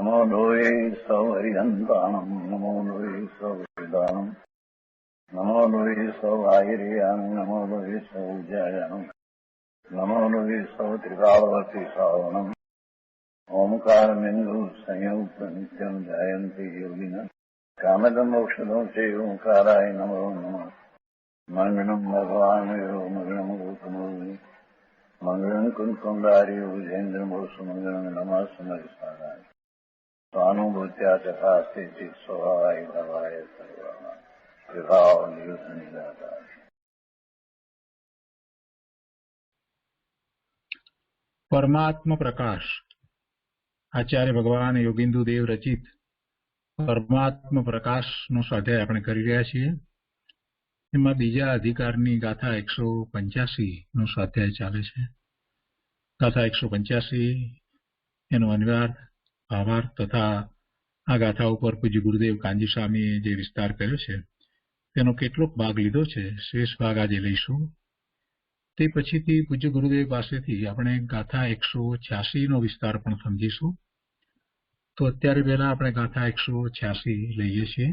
नमो लोये सौहरिहन्ताणम् नमो लोये सौहृदानम् नमो लोये सौभागिर्याम् नमो लोये सौज्यायाम् नमो लोये सौत्रिकालवर्ति सावनम् ओंकारमिन्दु संयुक्त नित्यम् ध्यायन्ति योगिनः कामदम् मोक्षदम् च ओंकाराय नमो नमः मङ्गलम् भगवान् मङ्गलम् गौतमोऽग्नि मङ्गलम् कुन्कुण्डार्यो विजेन्द्रमोसुमङ्गलम् नमः समरिसाराय स्वानुभूत्या चकास्ते चित् स्वभावाय भवाय सर्वाः विभावनिदाता। परमात्म प्रकाश आचार्य भगवान योगिंदु देव रचित परमात्म प्रकाशનો સ્વાધ્યાય આપણે કરી રહ્યા છીએ। એમાં બીજા અધિકારની ગાથા 185નો સ્વાધ્યાય ચાલે છે। ગાથા 185 એનો અન્વયાર્થ ભાવાર્થ તથા આ ગાથા ઉપર પૂજ્ય ગુરુદેવ કાંજી સ્વામીએ જે વિસ્તાર કર્યો છે તેનો કેટલોક ભાગ લીધો છે। શેષ ભાગ આજે લઈશું। તે પછીથી પૂજ્ય ગુરુદેવ પાસેથી આપણે ગાથા 186નો વિસ્તાર પણ સમજીશું। તો અત્યારે પહેલા આપણે ગાથા 186 લઈએ છીએ।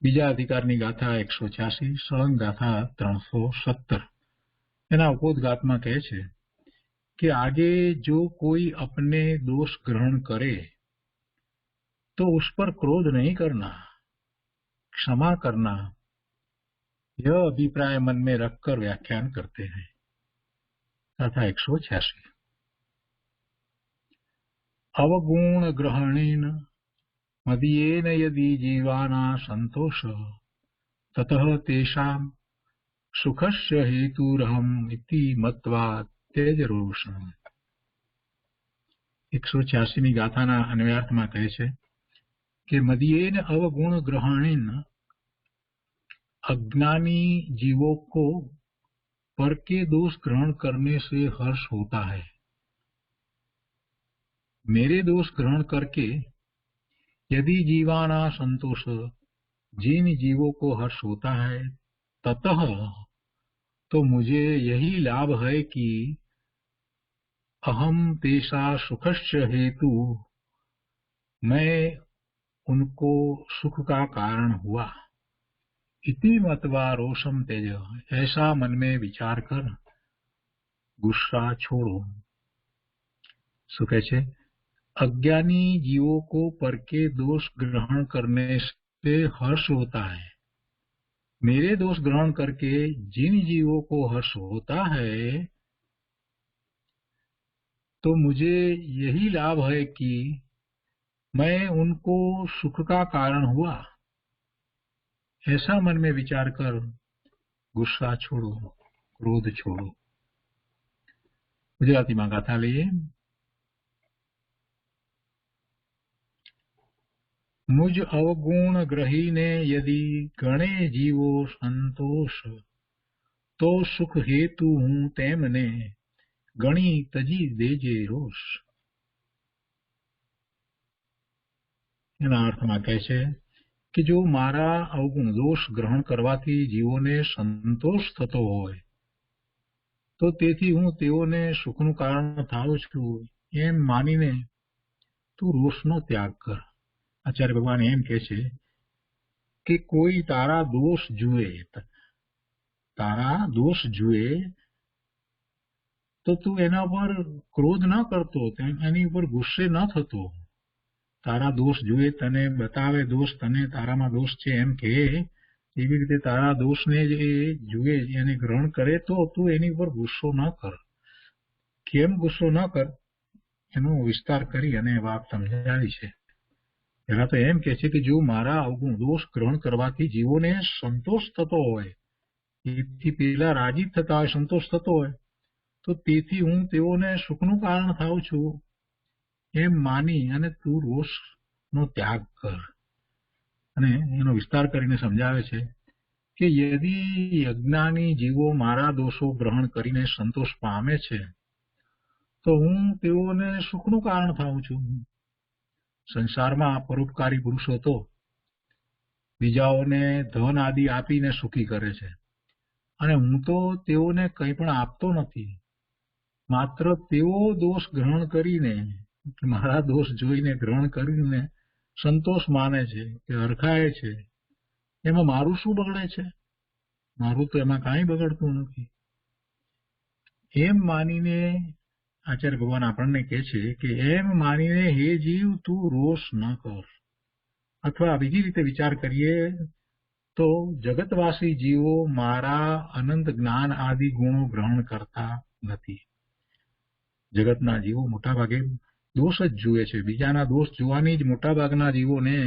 બીજા અધિકારની ગાથા 186 સળંગ ગાથા 317 એના ઉपोद्घातમાં કહે છે कि आगे जो कोई अपने दोष ग्रहण करे तो उस पर क्रोध नहीं करना, क्षमा करना, यह अभिप्राय मन में रखकर व्याख्यान करते हैं। तथा 186 अवगुण ग्रहणेन मदीयेन यदि जीवाना संतोष ततः तेषां सुखस्य हेतुरहम् इति मत्वा तेजरोषण। 186 गाथाना अन्वयार्थમાં કહે છે કે मदीयेन अवगुण ग्रहणेन अज्ञानी जीवों को पर के दोष ग्रहण करने से हर्ष होता है। मेरे दोष ग्रहण करके यदि जीवाना संतोष जिन जीवों को हर्ष होता है ततः तो मुझे यही लाभ है कि अहम तेषा सुखस्य हेतु मैं उनको सुख का कारण हुआ। इति मत्वा रोषम तेज ऐसा मन में विचार कर गुस्सा छोड़ो। सुखे छे अज्ञानी जीवों को पर के दोष ग्रहण करने से हर्ष होता है। मेरे दोष ग्रहण करके जिन जीवों को हर्ष होता है तो मुझे यही लाभ है कि मैं उनको सुख का कारण हुआ। ऐसा मन में विचार कर गुस्सा छोड़ो, क्रोध छोड़ो। गुजराती में गाथा लिए। मुझ अवगुण ग्रही ने यदि गणे जीवो संतोष तो सुख हेतु हूँ तेमने गणी तजी देजे रोष। एना अर्थमां कहे छे कि जो मारा अवगुण दोष ग्रहण करवाथी जीवोने संतोष थतो होय तो तेथी हूँ तेओने सुखनुं कारण थाउं छुं एम मानीने तू रोषनो त्याग कर। आचार्य भगवान एम कहे छे कि कोई तारा दोष जुए तो तू एना पर क्रोध न करतो, एनी पर गुस्से न थतो। तारा दोष जुए तने बतावे दोष तने तारामां दोष छे एम के एवी रीते तारा दोष ने जुए एने ग्रहण करे तो तू एनी पर गुस्सो न कर। केम गुस्सो न कर एनो विस्तार करी अने वात समजावी छे। पहला तो एम कहे छे कि जो मारा अवगुण दोष ग्रहण करवाथी जीवोने संतोष थतो होय, एथी पेला राजी थता होय, संतोष थतो होय तो तेथी हूँ तेओने सुखनुं कारण थाउं छुं एम मानी अने तू रोषनो त्याग कर। अने एनो विस्तार करीने समजावे छे कि यदि अज्ञानी जीवो मारा दोषो ग्रहण करीने संतोष पामे छे तो हूँ तेओने सुखनुं कारण थाउं छुं। संसारमां परोपकारी पुरुषो तो बीजाओने धन आदि आपीने सुखी करे छे अने हूँ तो तेओने कंई पण आपतो नथी। માત્ર તેઓ દોષ ગ્રહણ કરીને, મારા દોષ જોઈને ગ્રહણ કરીને સંતોષ માને છે કે હરખાય છે. એમાં મારું શું બગડે છે? મારું તો એમાં કાંઈ બગડતું નથી. એમ માનીને આચાર્ય ભગવાન આપણને કહે છે કે એમ માનીને હે જીવ તું રોષ ન કર. અથવા બીજી રીતે વિચાર કરીએ તો જગતવાસી જીવો મારા અનંત જ્ઞાન આદિ ગુણો ગ્રહણ કરતા નથી. જગતના જીવો મોટાભાગે દોષ જ જુએ છે. બીજાના દોષ જોવાની જ મોટાભાગના જીવોને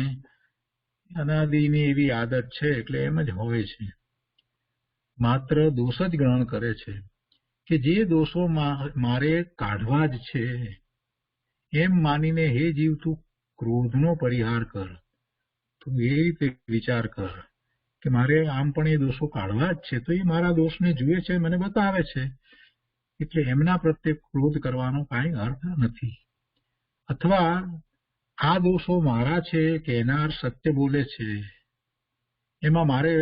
અનાદિની એવી આદત છે, એટલે એમ જ હોય છે. માત્ર દોષ જ ગ્રહણ કરે છે કે જે દોષો મારે કાઢવા જ છે. એમ માનીને હે જીવ તું ક્રોધનો પરિહાર કર. તું એ રીતે વિચાર કર કે મારે આમ પણ એ દોષો કાઢવા જ છે, તો એ મારા દોષને જુએ છે, મને બતાવે છે, એટલે એમના પ્રત્યે ક્રોધ કરવાનો કાંઈ અર્થ નથી. અથવા આ દોષો મારા છે, કહેનાર સત્ય બોલે છે, એમાં મારે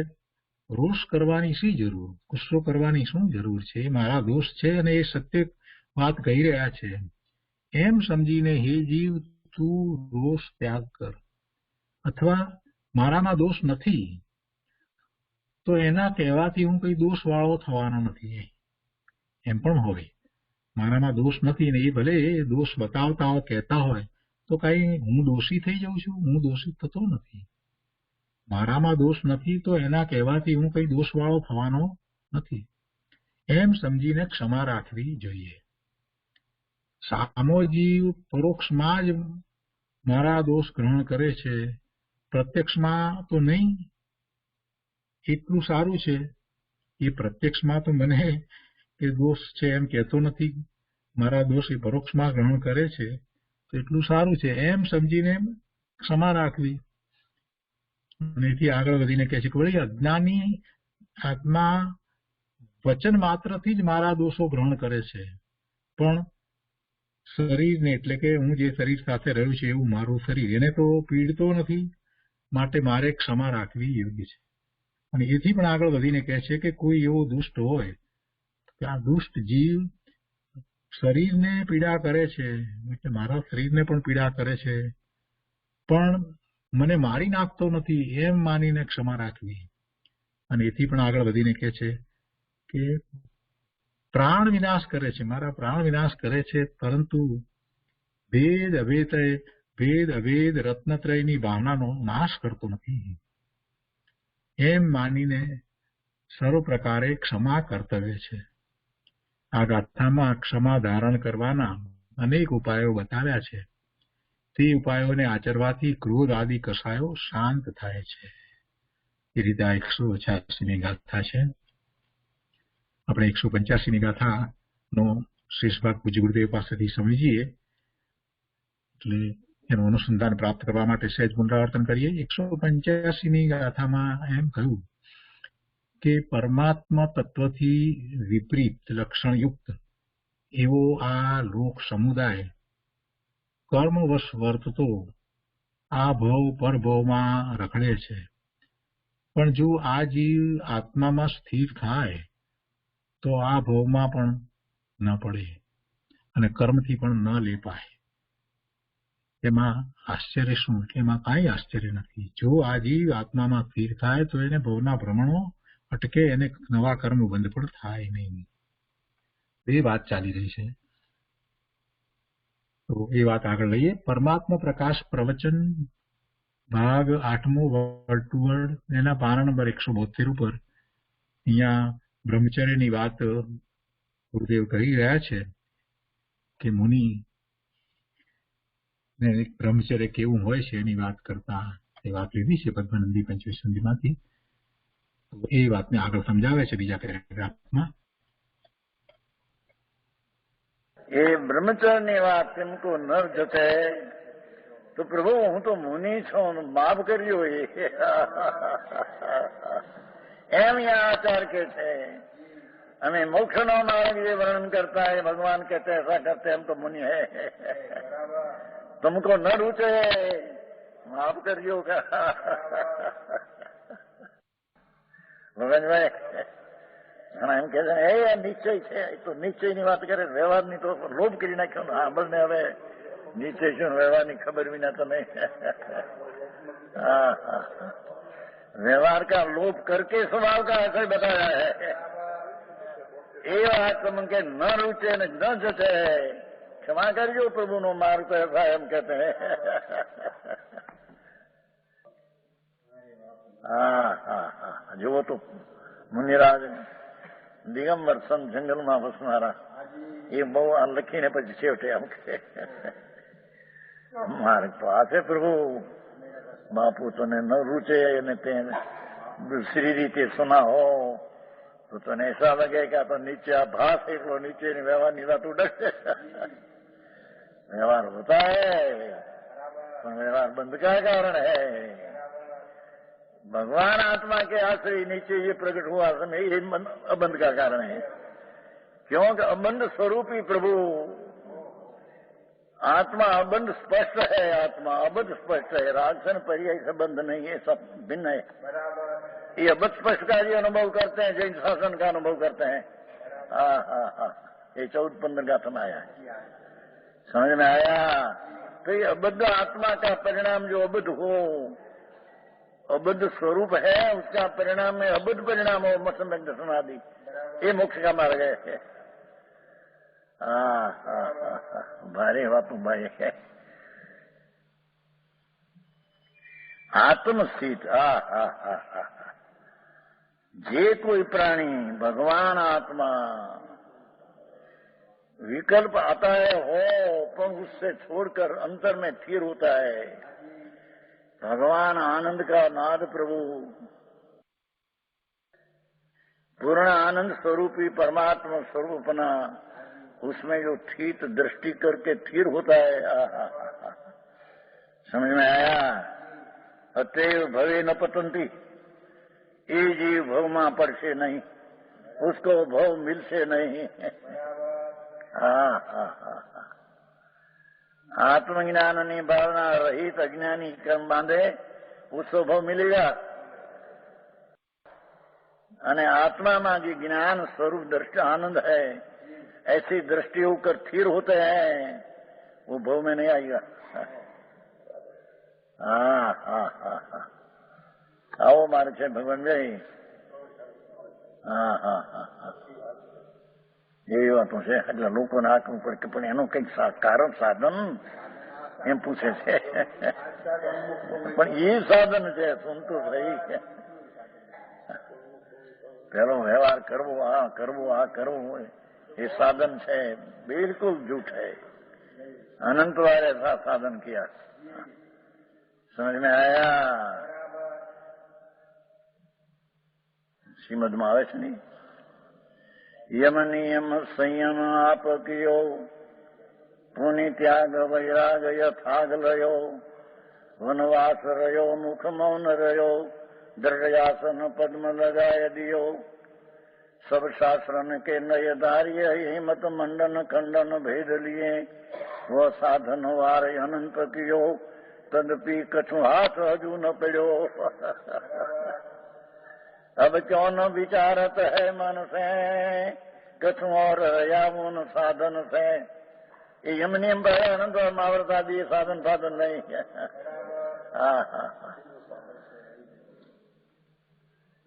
રોષ કરવાની શી જરૂર, ગુસ્સો કરવાની શું જરૂર છે? એ મારા દોષ છે અને એ સત્ય વાત કહી રહ્યા છે. એમ સમજીને હે જીવ તું રોષ ત્યાગ કર. અથવા મારામાં દોષ નથી તો એના કહેવાથી હું કઈ દોષ વાળો થવાનો નથી. એમ પણ હોય મારામાં દોષ નથી ને એ ભલે દોષ બતાવતા હોય, કહેતા હોય, તો કઈ હું દોષી થઈ જાઉં છું? હું દોષિત થતો નથી. મારામાં દોષ નથી તો એના કહેવાથી હું કઈ દોષ વાળો થવાનો નથી. એમ સમજીને ક્ષમા રાખવી જોઈએ. સામો જીવ પરોક્ષમાં જ મારા દોષ ગ્રહણ કરે છે, પ્રત્યક્ષમાં તો નહીં. એટલું સારું છે, એ પ્રત્યક્ષમાં તો મને એ દોષ છે એમ કહેતો નથી. મારા દોષ એ પરોક્ષમાં ગ્રહણ કરે છે, તો એટલું સારું છે. એમ સમજીને ક્ષમા રાખવી. અને એથી આગળ વધીને કહે છે કે વળી અજ્ઞાની આત્મા વચન માત્રથી જ મારા દોષો ગ્રહણ કરે છે, પણ શરીરને, એટલે કે હું જે શરીર સાથે રહ્યું છે એવું મારું શરીર, એને તો પીડતો નથી, માટે મારે ક્ષમા રાખવી યોગ્ય છે. અને એથી પણ આગળ વધીને કહે છે કે કોઈ એવો દુષ્ટ હોય કે આ દુષ્ટ જીવ શરીરને પીડા કરે છે, એટલે મારા શરીરને પણ પીડા કરે છે, પણ મને મારી નાખતો નથી, એમ માનીને ક્ષમા રાખવી. અને એથી પણ આગળ વધીને કહે છે કે પ્રાણ વિનાશ કરે છે, મારા પ્રાણ વિનાશ કરે છે, પરંતુ ભેદ અભેદ રત્નત્રયની ભાવનાનો નાશ કરતો નથી. એમ માનીને સર્વ પ્રકારે ક્ષમા કર્તવ્ય છે. આ ગાથામાં ક્ષમા ધારણ કરવાના અનેક ઉપાયો બતાવ્યા છે. તે ઉપાયોને આચરવાથી ક્રોધ આદિ કસાયો શાંત થાય છે. એ રીતે આ 186મી ગાથા છે. આપણે 185મી ગાથાનો શેષ ભાગ પૂજ્ય ગુરુદેવ પાસેથી સમજીએ, એટલે એનું અનુસંધાન પ્રાપ્ત કરવા માટે સહેજ પુનરાવર્તન કરીએ. 185મી ગાથામાં એમ કહ્યું કે પરમાત્મા તત્વથી વિપરીત લક્ષણયુક્ત એવો આ લોક સમુદાય કર્મવશ વર્તતો આ ભવ પરભવમાં રખડે છે. પણ જો આ જીવ આત્મામાં સ્થિર થાય તો આ ભવમાં પણ ન પડે અને કર્મથી પણ ન લેપાય. એમાં આશ્ચર્ય શું? એમાં કાંઈ આશ્ચર્ય નથી. જો આ જીવ આત્મામાં સ્થિર થાય તો એને ભવના ભ્રમણો અટકે, એને નવા કર્મ બંધ પણ થાય નહીં. એ વાત ચાલી રહી છે. તો એ વાત આગળ લઈએ. પરમાત્મા પ્રકાશ પ્રવચન ભાગ 8મો વર્તુળ, એના પાના નંબર 172 ઉપર અહીંયા બ્રહ્મચર્યની વાત ગુરુદેવ કહી રહ્યા છે કે મુનિ ને બ્રહ્મચર્ય કેવું હોય છે એની વાત કરતા એ વાત લીધી છે પદ્મનંદી પંચવિંશતિમાંથી. એ વાતને આગળ સમજાવે છે બીજા પેરેગ્રાફમાં. ये ब्रह्मचर्य વાત तुमको नर जते तो प्रभु હું તો મુનિ છું, માફ કર્યો એમ आचार के थे. हमें मोक्ष नो मार्ग ये वर्णन करता है. भगवान कहते ऐसा करते हम तो मुनि है, तुमको न रुचे, माफ करियो का. भगवान भाई અને એમ કે છે એ નિશ્ચય છે, તો નિશ્ચયની વાત કરે, વ્યવહારની તો લોભ કરી નાખ્યો ને. આપણને હવે નિશ્ચય શું વ્યવહારની ખબર વિના તો નહીં. व्यवहार का लोभ करके स्वभाव का असर बताया है. એ વાત કે ન રૂચે ને ન જશે, ક્ષમા કરજો પ્રભુનો માર્ગ તો એસા એમ કહેતે હૈ. જુઓ તો મુનિરાજ દિગંબર સંત જંગલમાં વસનારા એ બહુ આ લખીને પછી છેવટે આમ કે માર્ગ તો આ છે પ્રભુ, બાપુ તને ન રૂચે અને તે दूसरी રીતે सुना हो तो तने ऐसा लगे कि तो नीचे आभास एकलो नीचे नहीं व्यवहार नहीं तू डर. व्यवहार होता है पर व्यवहार बंद का कारण है. भगवान आत्मा के आश्रय नीचे ये प्रकट हुआ समय ये अबंध का कारण है. क्योंकि अबंध स्वरूपी प्रभु आत्मा अबंध स्पष्ट है. आत्मा अबंध स्पष्ट है. रागसन पर्याय संबंध नहीं है, सब भिन्न है. ये अबंध स्पष्ट का ये अनुभव करते हैं, जैन शासन का अनुभव करते हैं. ये 14-15 गाथा में आया, समझ में आया. तो ये अबद्ध आत्मा का परिणाम जो अबद्ध हो, अबद्ध स्वरूप है, उसका परिणाम में अबद्ध परिणाम हो, मसम्यक दर्शन आदि, ये मोक्ष का मार्ग है. भारी बापू भाई है. आत्मस्थित जे कोई प्राणी भगवान आत्मा विकल्प आता है हो, पर उससे छोड़कर अंतर में स्थिर होता है. भगवान आनंद का नाद प्रभु पूर्ण आनंद स्वरूपी परमात्मा स्वरूपना, उसमें जो स्थित दृष्टि करके स्थिर होता है. समझ में आया. अतएव भवे न पतंती, ये जीव भव में पड़से नहीं, उसको भव मिलसे नहीं. आत्मज्ञान भावना रहित अज्ञानी कर्म बांधे उसको भव मिलेगा. અને આત્મામાં જે ज्ञान स्वरूप दृष्टि आनंद है, ऐसी दृष्टि होकर स्थिर होते हैं, वो भव में नहीं आएगा. आओ मारे છે ભગવાન ભાઈ. એવી વાતો છે. એટલે લોકોને આંકવું પડે કે પણ એનું કંઈક કારણ સાધન એમ પૂછે છે. પણ એ સાધન છે સંતોષ રહી છે. પેલો વ્યવહાર કરવો, આ કરવું, આ કરવું ये साधन है, बिल्कुल झूठ है. अनंत बार ऐसा साधन किया. समझ में आया. श्रीमद में आवे नहीं. यम नियम संयम आप कियो, पुनि त्याग वैराग यथाग लयो, वनवास रयो मुख मौन रयो, दृढ़यासन पद्म लगाय दियो. सब शास्त्रन के नय धार्य हिमत मंडन खंडन भेद लिए, वो साधन वार अनंत कियो, तदपि कछु हाथ हजू न पड़ो. अब क्यों न विचारत है मन से, कछु और या मुन साधन से. ये यम नियम पर अनंत और महावरत आदि साधन साधन नहीं है.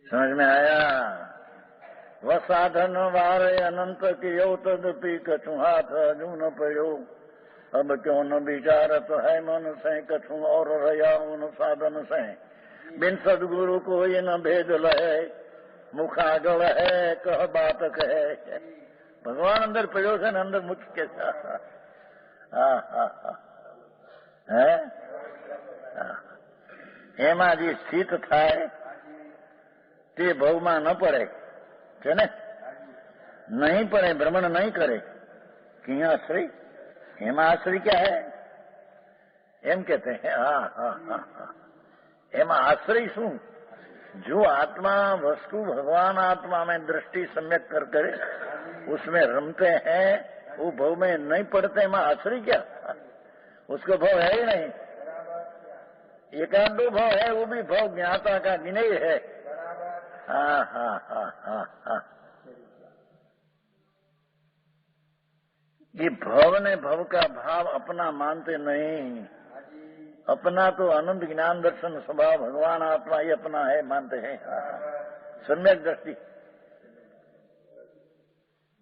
समझ में आया. वह साधन वार अनंत कियो, तदपि कछु हाथ हजू न पड़ो. अब क्यों न विचारत है मन से, कछु और रया उन साधन से. बिन सदगुरु को ये न भेद लहे, मुखागल है कह बात कहे. भगवान अंदर पड़ो से न अंदर मुख के साथ है. એમાં જે સ્થિત થાય તે ભવમાં ન પડે છે ને. नहीं पड़े, भ्रमण नहीं करे कि आश्रय. એમાં આશ્રય क्या है એમ कहते हैं. એમાં આશ્રય શું? जो आत्मा वस्तु भगवान आत्मा में दृष्टि सम्यक कर करे उसमें रमते हैं, वो भव में नहीं पड़ते. एમાં आश्रय क्या? उसको भव है ही नहीं. एकांतो भव है, वो भी भव ज्ञाता का विनय है. कि भव ने भव का भाव अपना मानते नहीं। अपना तो आनंद ज्ञान दर्शन स्वभाव भगवान आत्मा ही अपना है मानते हैं। सम्यक दृष्टि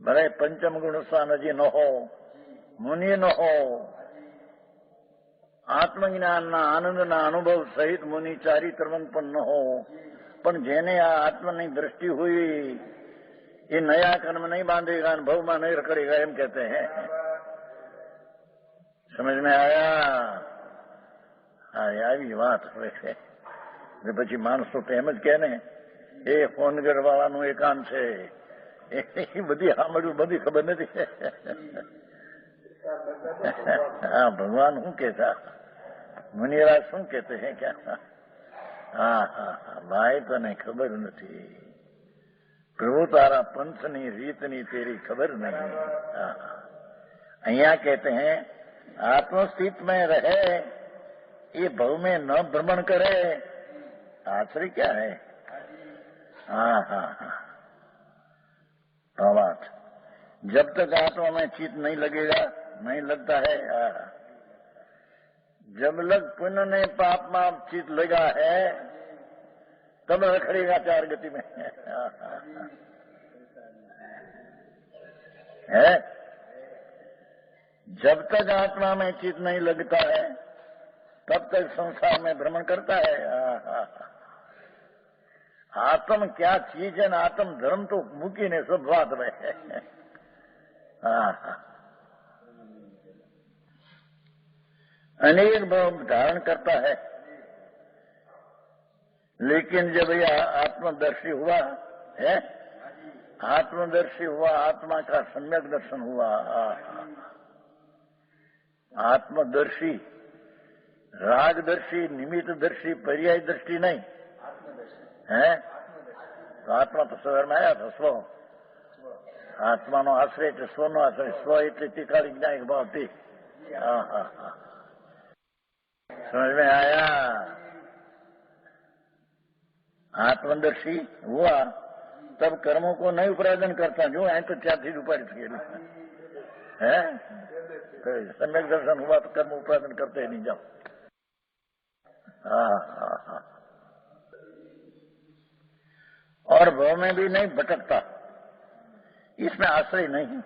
भले पंचम गुण स्वानजी न हो, मुनि न हो, આત્મજ્ઞાનના આનંદના અનુભવ સહિત મુનિ ચારિત્રવંત પણ ન હો, પણ જેને આ આત્મની दृष्टि हुई ये नया कर्म नहीं बांधेगा, अनुभव में नहीं रखड़ेगा, एम कहते हैं। समझ में आया? આવી વાત હવે છે। પછી માણસ તો એમ જ કહે ને, એ ફોનગર વાળાનું એ કામ છે, એ બધી સાંભળ્યું, બધી ખબર નથી। हाँ, भगवान શું કહેતા, મુનિરાજ શું કહેते हैं क्या? हाँ हाँ हाँ, ભાઈ તને ખબર નથી, પ્રભુ તારા પંથની રીતની તેરી ખબર नहीं। અહીંયા कहते हैं आत्मस्थित में रहे, ये भव में न भ्रमण करे, आश्रय क्या है? हाँ हाँ हाँ, बात जब तक आत्मा में चित्त नहीं लगेगा, नहीं लगता है। जब लग पुण्य ने पाप में चित्त लगा है, तब रखड़ेगा चार गति में। है जब तक आत्मा में चित्त नहीं लगता है, तब तक संसार में भ्रमण करता है। आत्म क्या चीज है, आत्म धर्म तो मुकी ने सब बात में है। अनेक भाव धारण करता है, लेकिन जब यह आत्मदर्शी हुआ है, आत्मदर्शी हुआ, आत्मा का सम्यक दर्शन हुआ। आत्मदर्शी, रागदर्शी, निमित्तदर्शी, पर्याय दृष्टि नहीं है। तो आत्मा तो शहर में आया था, स्व आत्मा नो आश्रय है, स्व नो आश्रय, स्व એટલે તિકાળી જ્ઞાયક ભાવ તે। समझ में आया? आत्मदर्शी हुआ तब कर्मों को नहीं उपराधन करता, जो है तो क्या चीज उपाय है। सम्यक दर्शन हुआ तो कर्म उपादन करते नहीं जाओ। और भव में भी नहीं भटकता, इसमें आश्रय नहीं।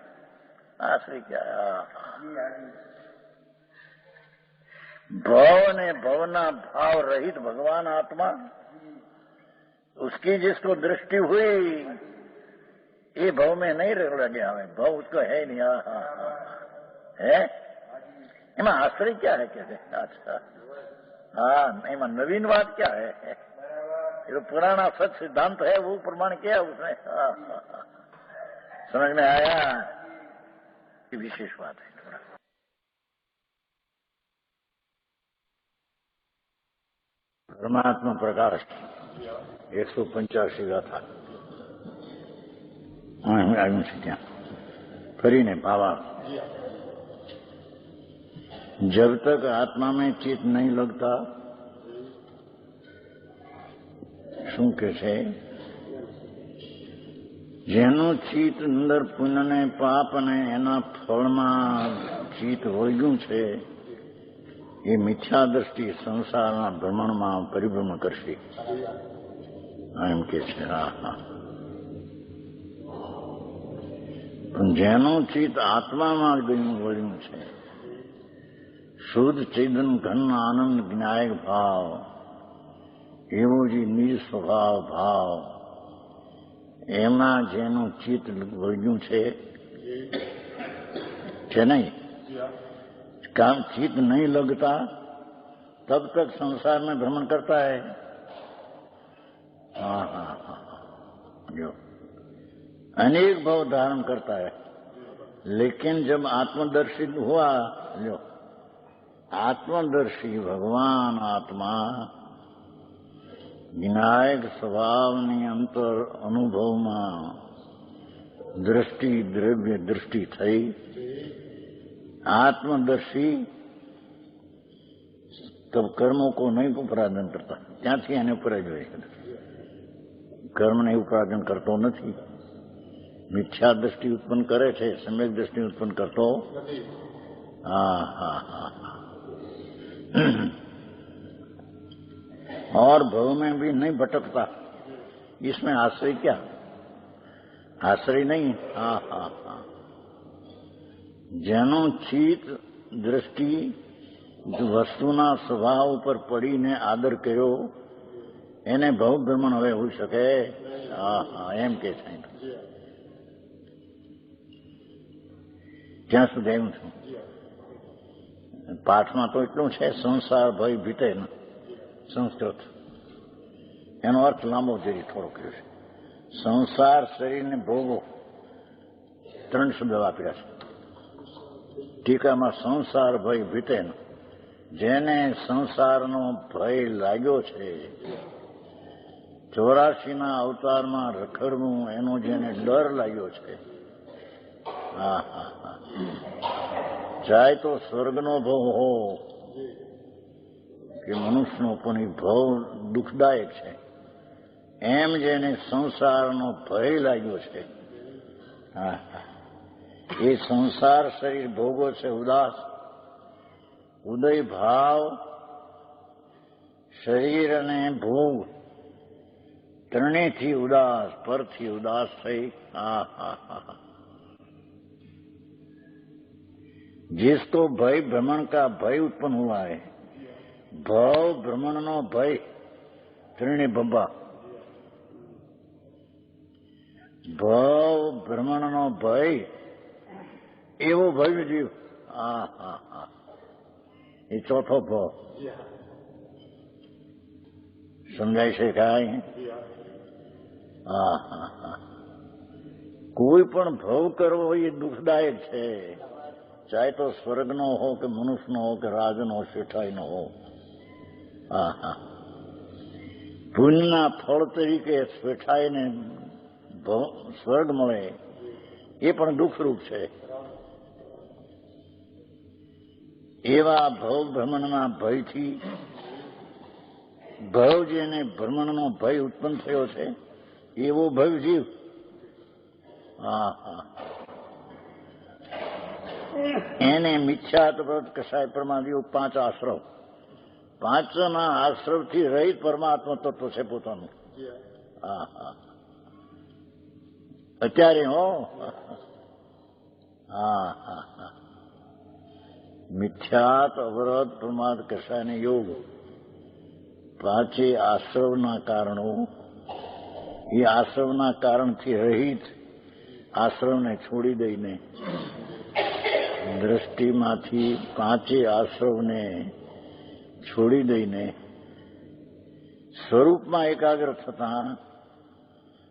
आश्रय क्या है? भव ने भवना भाव रहित भगवान आत्मा, उसकी जिसको दृष्टि हुई, ये भव में नहीं रगड़ा गया है, भव उसको है नहीं। है एम आश्रय क्या है कहते? अच्छा, हाँ, एम नवीन बात क्या है? जो पुराना सच सिद्धांत है वो प्रमाण किया उसने। समझ में आया? ये विशेष बात है। थोड़ा परमात्मा प्रकाश 185 गाथा આવ્યું છે ત્યાં ફરીને ભાવા। जब तक आत्मा में चित्त नहीं लगता, શું કે છે? જેનું ચિત્ત અંદર પુણ્ય ને પાપ ને એના ફળમાં ચિત્ત વળગ્યું છે, એ મિથ્યા દ્રષ્ટિ સંસારના ભ્રમણમાં પરિભ્રમણ કરશે, એમ કે છે। પણ જેનું ચિત્ત આત્મામાં વળ્યું છે, શુદ્ધ ચેતન ઘન આનંદ જ્ઞાયક ભાવ, એવો જે નિજ સ્વભાવ ભાવ, એમાં જેનું ચિત્ત વળ્યું છે नहीं? काम चित्त नहीं लगता तब तक संसार में भ्रमण करता है। हाँ हाँ हाँ, जो अनेक भाव धारण करता है, लेकिन जब आत्मदर्शी हुआ, जो आत्मदर्शी भगवान आत्मा विनायक स्वभावनी अंतर अनुभव में दृष्टि द्रव्य दृष्टि थई, आत्मदर्शी तब कर्मों को नहीं उपराधन करता, त्याथी एने उपराय जोईए। कर्म ने उपराधन करतो नथी, મિથ્યા દ્રષ્ટિ ઉત્પન્ન કરે છે, સમ્યક દ્રષ્ટિ ઉત્પન્ન કરતો हाँ हाँ हाँ और भव में भी नहीं भटकता, इसमें आश्रय क्या, आश्रय नहीं। हाँ हाँ हाँ જેનો ચિત્ત દ્રષ્ટિ વસ્તુના સ્વભાવ ઉપર પડીને આદર કર્યો એને ભવ ભ્રમણ હવે હોઈ શકે? હા હા એમ કે છે ત્યાં સુધી એમ છું. પાઠમાં તો એટલું છે, સંસાર ભય ભીતે ને સંસ્કૃત, એનો અર્થ લાંબો જરી થોડો કર્યો છે. સંસાર શરીરને ભોગો, 3 શબ્દ વાપર્યા છે ટીકામાં. સંસાર ભય ભીતે, જેને સંસારનો ભય લાગ્યો છે, 84ના અવતારમાં રખડવું એનો જેને ડર લાગ્યો છે, હા હા હા, ચાહે તો સ્વર્ગનો ભવ હો કે મનુષ્યનો પણ એ ભવ દુઃખદાયક છે, એમ જેને સંસારનો ભય લાગ્યો છે, હા એ સંસાર શરીર ભોગો છે ઉદાસ. ઉદય ભાવ શરીર અને ભોગ ત્રણેયથી ઉદાસ, પરથી ઉદાસ થઈ. હા હા હા जिसको भय भ्रमण का भय उत्पन्न हुआ है, भव भ्रमण नो भय, त्रिणी बब्बा, भव भ्रमण नो भय एवो भय जीव. હા હા હા એ ચોથો ભવ સમજાય છે કાંઈ? હા હા હા કોઈ પણ ભવ કરવો એ દુઃખદાયક છે, ચાહે તો સ્વર્ગનો હો કે મનુષ્યનો હો કે રાજનો શેઠાઈનો હો. હા હા પુણ્યના ફળ તરીકે શેઠાઈને સ્વર્ગ મળે એ પણ દુઃખરૂપ છે. એવા ભવ ભ્રમણના ભયથી, ભવ જેને ભ્રમણનો ભય ઉત્પન્ન થયો છે એવો ભય જીવ. હા હા એને મિથ્યાત્વત કસાય પ્રમાદિઓ 5 આશ્રવ, 5ના આશ્રવથી રહિત પરમાત્મા તત્વ છે પોતાનું. હા હા અત્યારે હો. હા હા હા મિથ્યાત અવરત પ્રમાદ કસાયને યોગ, 5 આશ્રવના કારણો, એ આશ્રવના કારણથી રહિત, આશ્રવને છોડી દઈને દ્રષ્ટિમાંથી 5 આશ્રવને છોડી દઈને સ્વરૂપમાં એકાગ્ર થતા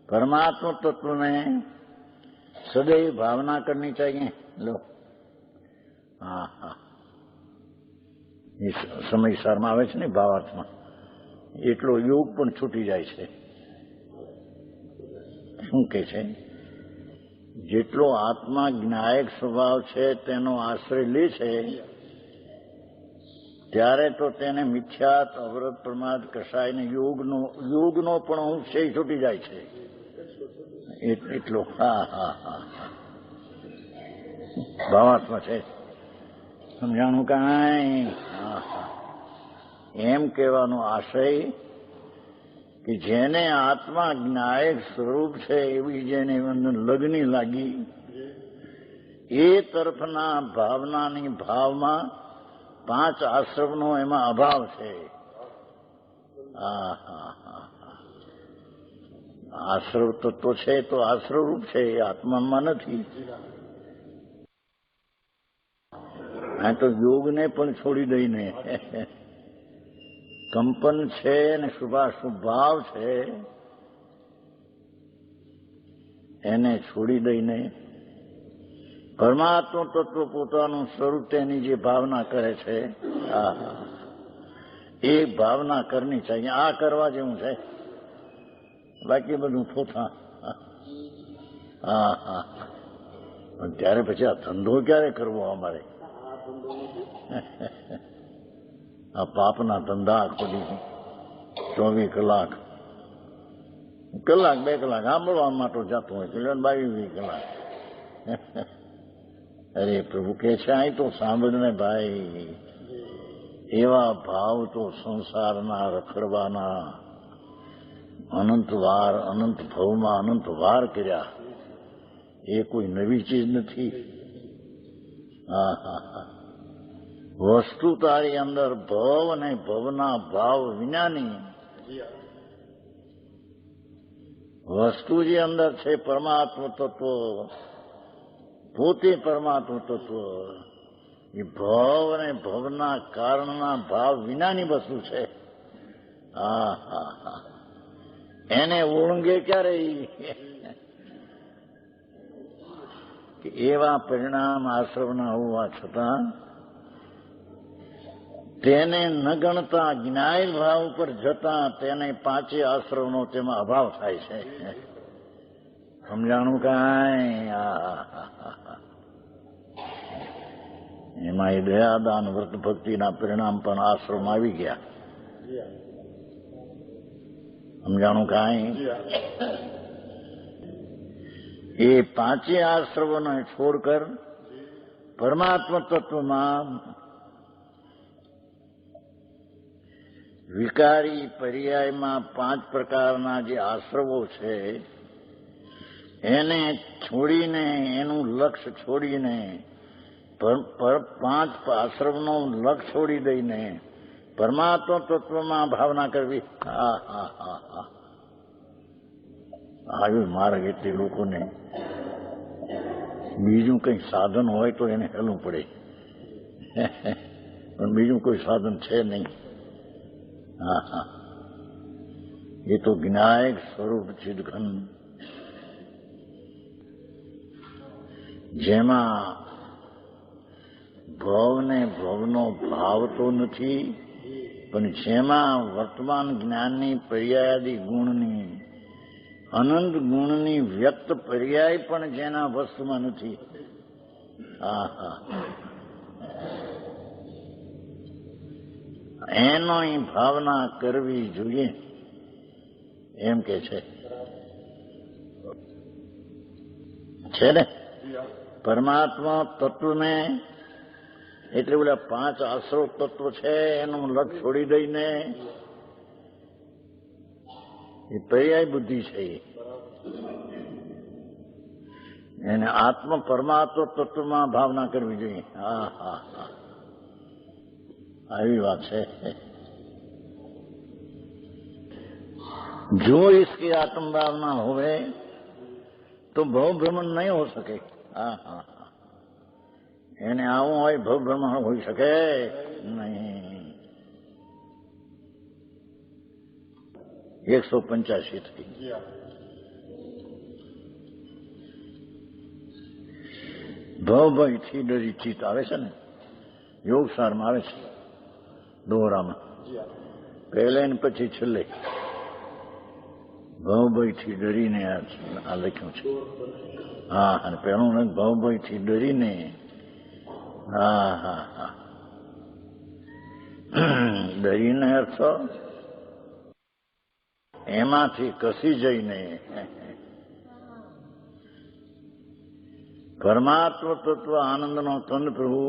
परमात्मा तत्व में सदैव भावना करनी चाहिए. लो हाँ हाँ સમયસારમાં આવે છે ને ભાવાર્થમાં, એટલો યોગ પણ છૂટી જાય છે. શું કે છે? જેટલો આત્મા જ્ઞાયક સ્વભાવ છે તેનો આશ્રય લે છે ત્યારે તો તેને મિથ્યાત અવરત પ્રમાદ કસાયને યોગનો પણ અંશ છે છૂટી જાય છે. એટલો હા હા હા ભાવાર્થમાં છે. સમજાણું કાંઈ? હા હા એમ કહેવાનો આશય કે જેને આત્મા જ્ઞાયક સ્વરૂપ છે એવી જેને લગની લાગી એ તરફના ભાવનાની ભાવમાં 5 આશ્રમનો એમાં અભાવ છે. હા હા હા આશ્રવ તત્વ છે તો આશ્રવ રૂપ છે, એ આત્મામાં નથી. આ તો યોગને પણ છોડી દઈને કંપન છે ને શુભાશુભ ભાવ છે એને છોડી દઈને પરમાત્મા તત્વ પોતાનું સ્વરૂપ તેની જે ભાવના કરે છે એ ભાવના કરની છે. આ કરવા જેવું છે, બાકી બધું થોથા. હા હા પણ ત્યારે પછી આ ધંધો ક્યારે કરવો અમારે? આ પાપના ધંધા આખો દી 24 કલાક કલાક 2 કલાક સાંભળવા માટે જતો હોય તો 22 કલાક. અરે પ્રભુ કે છે અહીં તો સાંભળને ભાઈ, એવા ભાવ તો સંસારના રખડવાના અનંત ભવમાં અનંત વાર કર્યા. એ કોઈ નવી ચીજ નથી. વસ્તુ તારી અંદર ભવ અને ભવના ભાવ વિનાની વસ્તુ જે અંદર છે પરમાત્મ તત્વ, પોતે પરમાત્મ તત્વ, એ ભવ અને ભવના કારણના ભાવ વિનાની વસ્તુ છે. એને ઓળંગે ક્યારે? કે એવા પરિણામ આશ્રમના હોવા છતાં તેને ન ગણતા જ્ઞાય ભાવ ઉપર જતા તેને 5 આશ્રમનો તેમાં અભાવ થાય છે. સમજાણું કાંઈ? એમાં એ દયાદાન વ્રત ભક્તિના પરિણામ પણ આશ્રમ આવી ગયા. સમજાણું કાંઈ? એ 5 આશ્રમોને છોડકર પરમાત્મા તત્વમાં વિકારી પર્યાયમાં 5 પ્રકારના જે આશ્રમો છે એને છોડીને, એનું લક્ષ્ય છોડીને, 5 આશ્રમનું લક્ષ્ય છોડી દઈને પરમાત્મા તત્વમાં ભાવના કરવી. આવ્યું માર્ગ. એટલે લોકોને બીજું કંઈ સાધન હોય તો એને હેલવું પડે, પણ બીજું કોઈ સાધન છે નહીં. એ તો જ્ઞાયક સ્વરૂપ ચિદઘન, જેમાં ભવને ભવનો ભાવ તો નથી, પણ જેમાં વર્તમાન જ્ઞાનની પર્યાયાદી ગુણની, અનંત ગુણની વ્યક્ત પર્યાય પણ જેના વસ્તુમાં નથી. એનો ભાવના કરવી જોઈએ એમ કે છે ને. પરમાત્મા તત્વને એટલે ઓલા 5 આશ્રવ તત્વ છે એનું લક્ષ છોડી દઈને, એ પર્યાય બુદ્ધિ છે, એને આત્મ પરમાત્મા તત્વમાં ભાવના કરવી જોઈએ. આવી વાત છે. જો इसकी आत्म भावना होवे तो भव भ्रमण नहीं हो सके. એને આવું હોય ભવ ભ્રમણ હોઈ શકે નહીં. 185 થઈ. ભવભયથી ડરી ચિત્ત આવે છે ને, યોગસારમાં આવે છે, દોહરામાં પહેલે ને પછી છેલ્લે. ભવભયથી ડરીને આ લખ્યું છે. અને પહેલું ને ભવભયથી ડરીને. ડરીને અર્થ એમાંથી કસી જઈને પરમાત્મ તત્વ આનંદનો કંદ પ્રભુ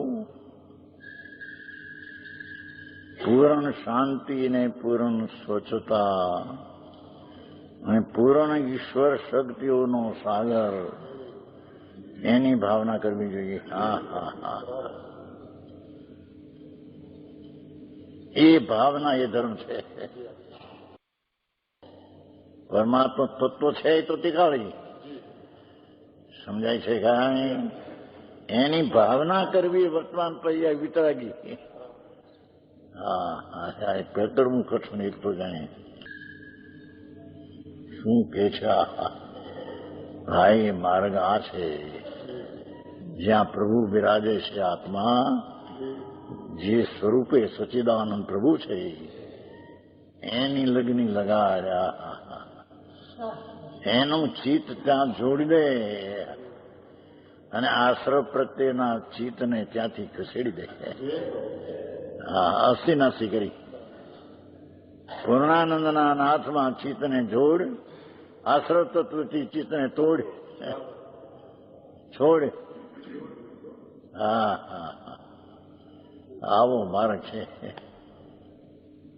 પૂર્ણ શાંતિ ને પૂર્ણ સ્વચ્છતા અને પૂર્ણ ઈશ્વર શક્તિઓનો સાગર, એની ભાવના કરવી જોઈએ. એ ભાવના એ ધર્મ છે. પરમાત્મા તત્વ છે એ તો તીખાળી સમજાય છે. કાંઈ એની ભાવના કરવી વર્તમાન પર્યાય વિતરાગી. પેટરમું કઠણ એક તો જાણે શું કે છે. ભાઈ માર્ગ આ છે જ્યાં પ્રભુ બિરાજે છે. આત્મા જે સ્વરૂપે સચ્ચિદાનંદ પ્રભુ છે એની લગની લગાડ્યા, એનું ચિત્ત ત્યાં જોડી દે અને આશ્રવ પ્રત્યેના ચિત્તને ત્યાંથી ખસેડી દે. અસીનાસી કરી પૂર્ણાનંદના નાથમાં ચિત્તને જોડ, આશ્રવ તત્વથી ચિત્તને તોડ છોડ. હા હા હા, આવો માર્ગ છે.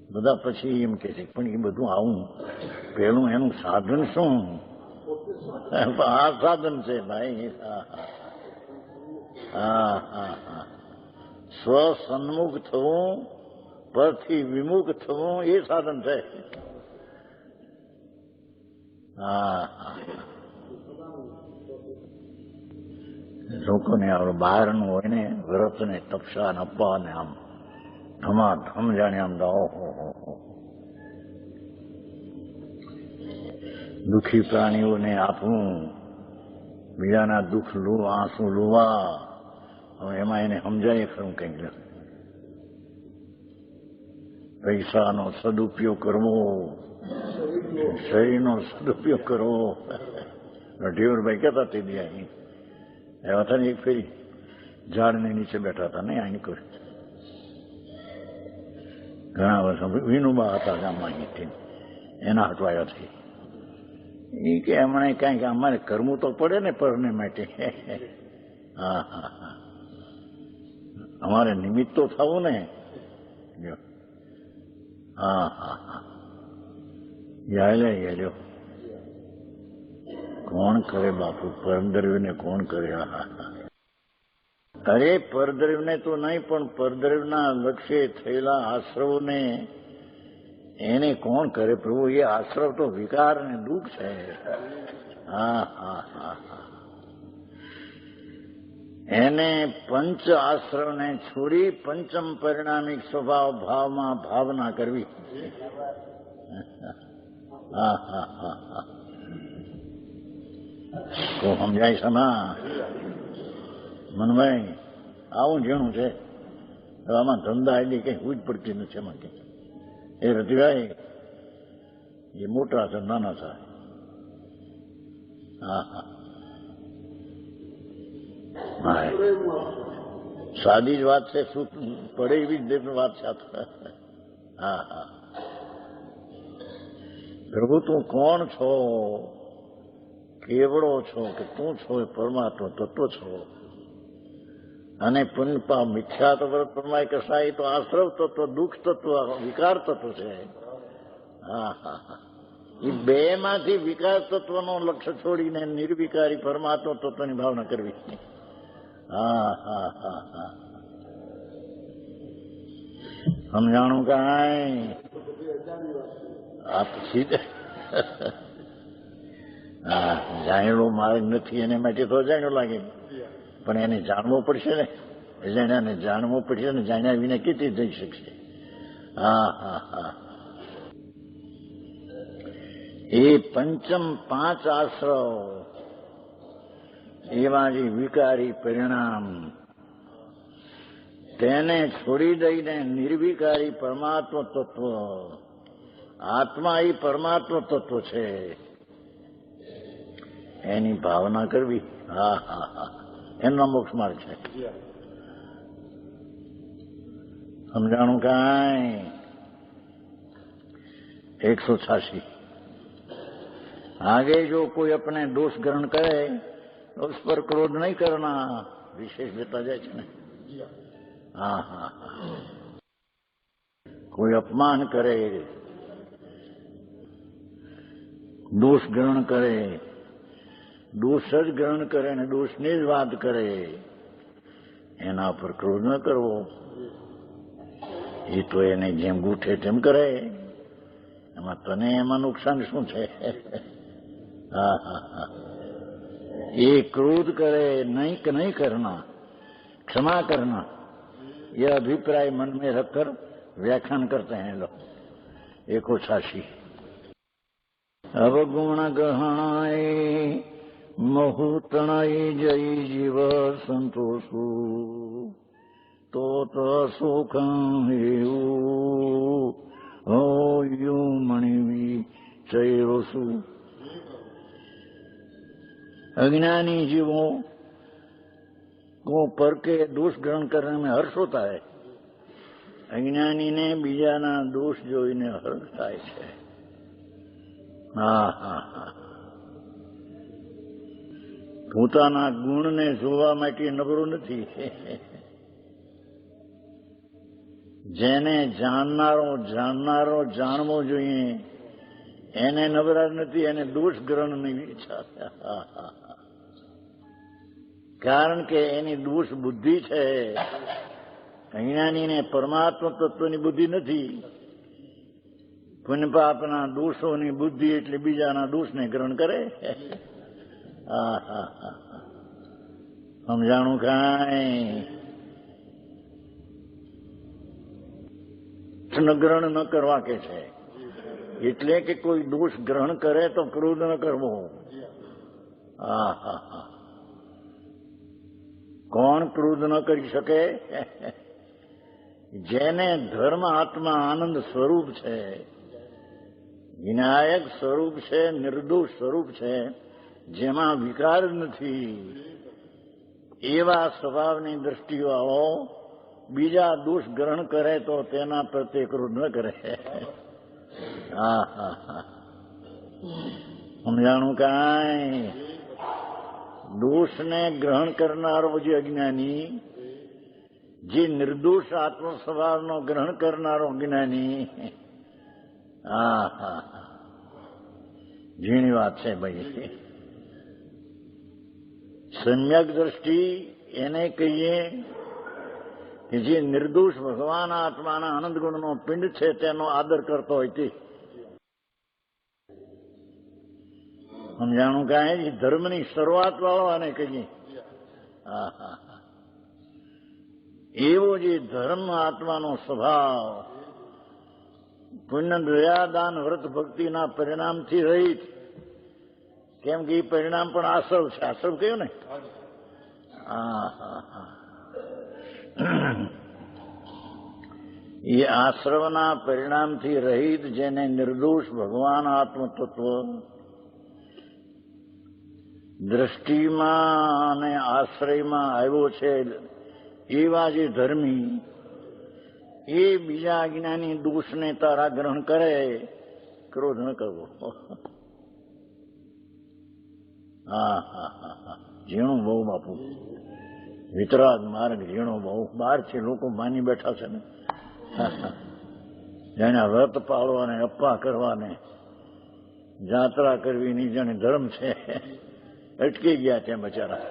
બધા પછી એમ કે છે પણ એ બધું આવું પેલું એનું સાધન શું? આ સાધન છે ભાઈ. હા હા હા હા, સ્વ સન્મુખ થવું, પરથી વિમુખ થવું એ સાધન છે. હા હા, લોકોને આપણે બહારનું હોય ને વ્રત ને તપસ્યા ને અપવા ને આમ ધમાધમ જાણે આમ ઓહો, દુઃખી પ્રાણીઓને આપવું, બીજાના દુઃખ આંસુ લોવા, એમાં એને સમજાય ખરું કંઈક. પૈસાનો સદુપયોગ કરવો, શરીરનો સદુપયોગ કરવો. ઢેવરભાઈ કહેતા તે દી અહીં એવા હતા ને, એક ફેરી ઝાડની નીચે બેઠા હતા ને અહીં કોઈ ઘણા વર્ષો વિનુબા હતા ગામમાં અહીંથી, એના હટવાયા થઈ. એ કે હમણાં કાંઈક અમારે કરવું તો પડે ને પરને માટે. હા હા હા, અમારે નિમિત્ત તો થવું ને. હા હા હા, યાલ્યો કોણ કરે બાપુ પરદ્રવ્યને, કોણ કરે? હા હા, અરે પરદ્રવ્યને તો નહીં, પણ પરદ્રવ્યના લક્ષ્ય થયેલા આશ્રવને એને કોણ કરે પ્રભુ? એ આશ્રવ તો વિકાર ને દુઃખ છે. હા હા હા હા, એને પંચ આશ્રવને છોડી પંચમ પરિણામિક સ્વભાવ ભાવમાં ભાવના કરવી. હા હા હા હા, તો સમજાય છે ના મનભાઈ? આવું જેણું છે. આમાં ધંધા આટલી કઈ હુજ પડતી નથી એમાં કઈ. એ રતિભાઈ એ મોટા છે નાના છે. હા હા હા, સાદી જ વાત છે, શું પડે એવી જ વાત છે. હા હા, પ્રભુ તું કોણ છો? કેવડો છો કે તું છો? એ પરમાત્મા તત્વ છો. અને પુનપા મિથ્યા તો વ્રત પરમાય કસાય તો આશ્રવ તત્વ, દુઃખ તત્વ, વિકાર તત્વ છે. હા હા હા, એ બે માંથી વિકાર તત્વનો લક્ષ્ય છોડીને નિર્વિકારી પરમાત્મા તત્વની ભાવના કરવી. હા હા હા હા, સમજાણું કાંઈ? આ પછી હા, જાણેલો માર્ગ નથી એને માટે તો જાણ્યો લાગે, પણ એને જાણવું પડશે ને. જાણ્યાને જાણવું પડશે ને, જાણ્યા વિના કેટલી જઈ શકશે? હા હા હા, એ પંચમ પાંચ આશ્રવ એમાં જે વિકારી પરિણામ તેને છોડી દઈને નિર્વિકારી પરમાત્મ તત્વ, આત્મા એ પરમાત્મ તત્વ છે, એની ભાવના કરવી. હા હા હા, એનો મોક્ષ માર્ગ છે. સમજાણું કાંઈ? 186 आगे जो कोई अपने दोष ग्रहण करे तो उस पर क्रोध नहीं करना, विशेष देता जाए છે ને. હા હા હા, કોઈ અપમાન કરે, દોષ ગ્રહણ કરે, દોષ જ ગ્રહણ કરે ને દોષની જ વાત કરે, એના પર ક્રોધ ન કરવો. એ તો એને જેમ ગૂઠે તેમ કરે, એમાં તને એમાં નુકસાન શું છે? હા હા હા, ये क्रोध करे नहीं करना, क्षमा करना, यह अभिप्राय मन में रखकर व्याख्यान करते हैं लोग. 186 अवगुण गहणाए महूतणाए जय जीव संतोषु तो सुखं हेऊ हो मणिवी चैरोसु. अज्ञानी जीवों को पर के दोष ग्रहण करने में हर्ष होता है. अज्ञानी ने बीजाना दोष જોઈને હર્ષ થાય છે. હા હા હા, પોતાના ગુણને જોવા માટે નબળું નથી. જેને જાણનારો જાણવો જોઈએ એને નબળા નથી, એને દોષ ગ્રહણની ઈચ્છા. કારણ કે એની દોષ બુદ્ધિ છે. અજ્ઞાનીને પરમાત્મા તત્વની બુદ્ધિ નથી. પુણ્ય પાપના દોષોની બુદ્ધિ એટલે બીજાના દોષને ગ્રહણ કરે. સમજાણું કાંઈ? ગ્રહણ ન કરવા કે છે એટલે કે કોઈ દોષ ગ્રહણ કરે તો ક્રોધ ન કરવો. કોણ ક્રોધ ન કરી શકે? જેને ધર્મ આત્મા આનંદ સ્વરૂપ છે, વિનાયક સ્વરૂપ છે, નિર્દોષ સ્વરૂપ છે, જેમાં વિકાર નથી, એવા સ્વભાવની દ્રષ્ટિવાળો બીજા દોષ ગ્રહણ કરે તો તેના પ્રત્યે ક્રોધ ન કરે. સમજાણું કાંઈ? દોષને ગ્રહણ કરનારો જે અજ્ઞાની, જે નિર્દોષ આત્મ સ્વભાવનો ગ્રહણ કરનારો અજ્ઞાની, ઝીણી વાત છે ભાઈ. સમ્યક દ્રષ્ટિ એને કહીએ કે જે નિર્દોષ ભગવાન આત્માના આનંદ ગુણનો પિંડ છે તેનો આદર કરતો હોય તે. સમજાણું કાંઈ? ધર્મની શરૂઆત વાળો આને કહીએ. એવો જે ધર્મ આત્માનો સ્વભાવ પુણ્ય દયા દાન વ્રત ભક્તિના પરિણામથી રહિત. કેમ કે એ પરિણામ પણ આશ્રવ છે. આશ્રવ કયું ને? એ આશ્રવના પરિણામથી રહિત જેને નિર્દોષ ભગવાન આત્મતત્વ દ્રષ્ટિમાં અને આશ્રયમાં આવ્યો છે, એવા જે ધર્મી એ બીજા અજ્ઞાની દોષને તારા ગ્રહણ કરે, ક્રોધ ન કરવો. ઝીણું બહુ બાપુ, વિતરાગ માર્ગ ઝીણો બહુ. બહાર છે લોકો માની બેઠા છે ને, જેને વ્રત પાળવાને, અપ્પા કરવાને, જાત્રા કરવીની જેને ધર્મ છે, અટકી ગયા ત્યાં બચારા.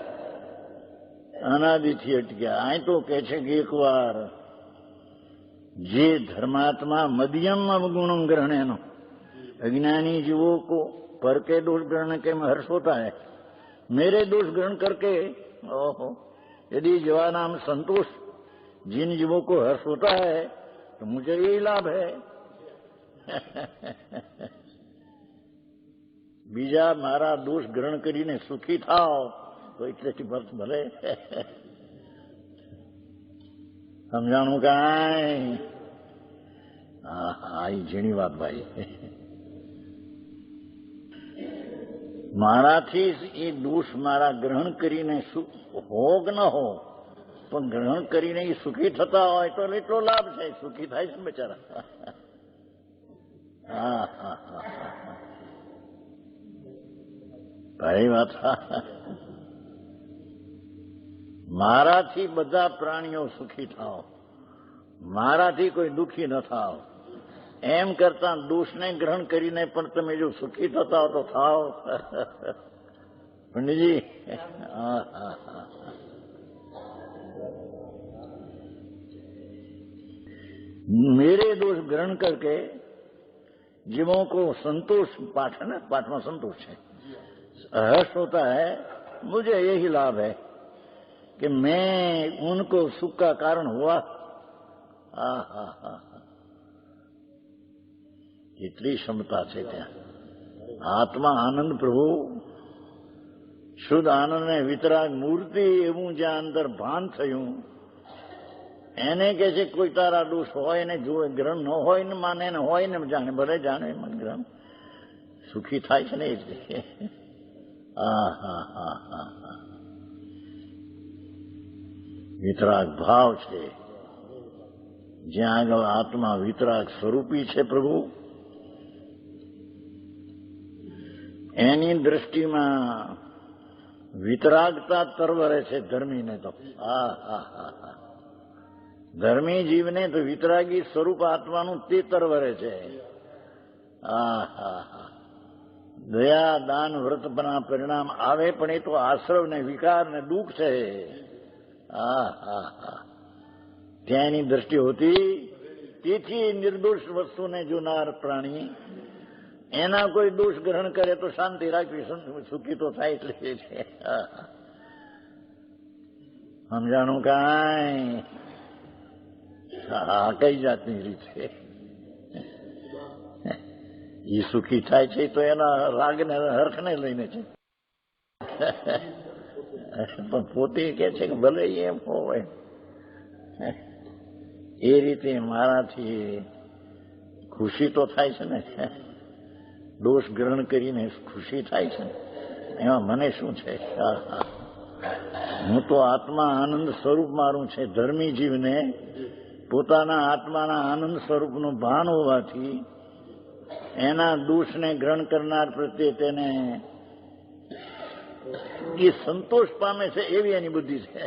અનાદિથી અટક્યા. અહીં તો કે છે કે એકવાર જે ધર્માત્મા મધ્યમ અવગुणम ग्रहण है, अज्ञानी जीवों को पर के दोष ग्रहण के में हर्ष होता है, मेरे दोष ग्रहण करके ओहो यदि जीवानाम संतोष, जिन जीवों को हर्ष होता है तो मुझे यही लाभ है. બીજા મારા દોષ ગ્રહણ કરીને સુખી થાવ તો એટલેથી ભર્ત ભલે. સમજાણું કાંઈ? હા, એ ઝીણી વાત ભાઈ. મારાથી એ દોષ મારા ગ્રહણ કરીને હો કે ન હો, પણ ગ્રહણ કરીને એ સુખી થતા હોય તો એટલો લાભ છે. સુખી થાય છે બચારા. ભાઈ વાત. મારાથી બધા પ્રાણીઓ સુખી થાવ, મારાથી કોઈ દુઃખી ન થાવ, એમ કરતા દોષને ગ્રહણ કરીને પણ તમે જો સુખી થતા હો તો થાવ. પંડિતજી, मेरे दोष ग्रहण करके जीवों को संतोष, पाठ है ना, पाठ में संतोष है, हर्ष होता है, मुझे यही लाभ है कि मैं उनको सुख का कारण हुआ. એટલી ક્ષમતા છે ત્યાં. આત્મા આનંદ પ્રભુ શુદ્ધ આનંદ ને વિતરાગ મૂર્તિ એવું જ્યાં અંદર ભાન થયું, એને કે છે કોઈ તારા દોષ હોય ને જોવે, ગ્રહણ ન હોય ને માને, ને હોય ને જાણે, ભલે જાણે મન ગ્રહણ, સુખી થાય છે ને એ જ. વિતરાગ ભાવ છે. જ્યાં આગળ આત્મા વિતરાગ સ્વરૂપી છે પ્રભુ, એની દ્રષ્ટિમાં વિતરાગતા તરવરે છે ધર્મીને તો. હા હા હા હા, ધર્મી જીવને તો વિતરાગી સ્વરૂપ આત્માનું તે તરવરે છે. હા હા હા, દયા દાન વ્રતના પરિણામ આવે, પણ એ તો આશ્રવ ને વિકાર ને દુઃખ છે. હા હા હા, ત્યાં એની દ્રષ્ટિ હોતી. તેથી નિર્દોષ વસ્તુને જોનાર પ્રાણી એના કોઈ દોષ ગ્રહણ કરે તો શાંતિ રાખવી, સુખી તો થાય એટલે છે. સમજાણું કાંઈ? હા, કઈ જાતની રીત છે? એ સુખી થાય છે તો એના રાગને હર્ષને લઈને છે. પણ પોતે કે છે કે ભલે એમ હોય, એ રીતે મારાથી ખુશી તો થાય છે ને, દોષ ગ્રહણ કરીને ખુશી થાય છે, એમાં મને શું છે? હું તો આત્મા આનંદ સ્વરૂપ મારું છે. ધર્મી જીવને પોતાના આત્માના આનંદ સ્વરૂપનું ભાન હોવાથી એના દોષને ગ્રહણ કરનાર પ્રત્યે તેને એ સંતોષ પામે છે, એવી એની બુદ્ધિ છે.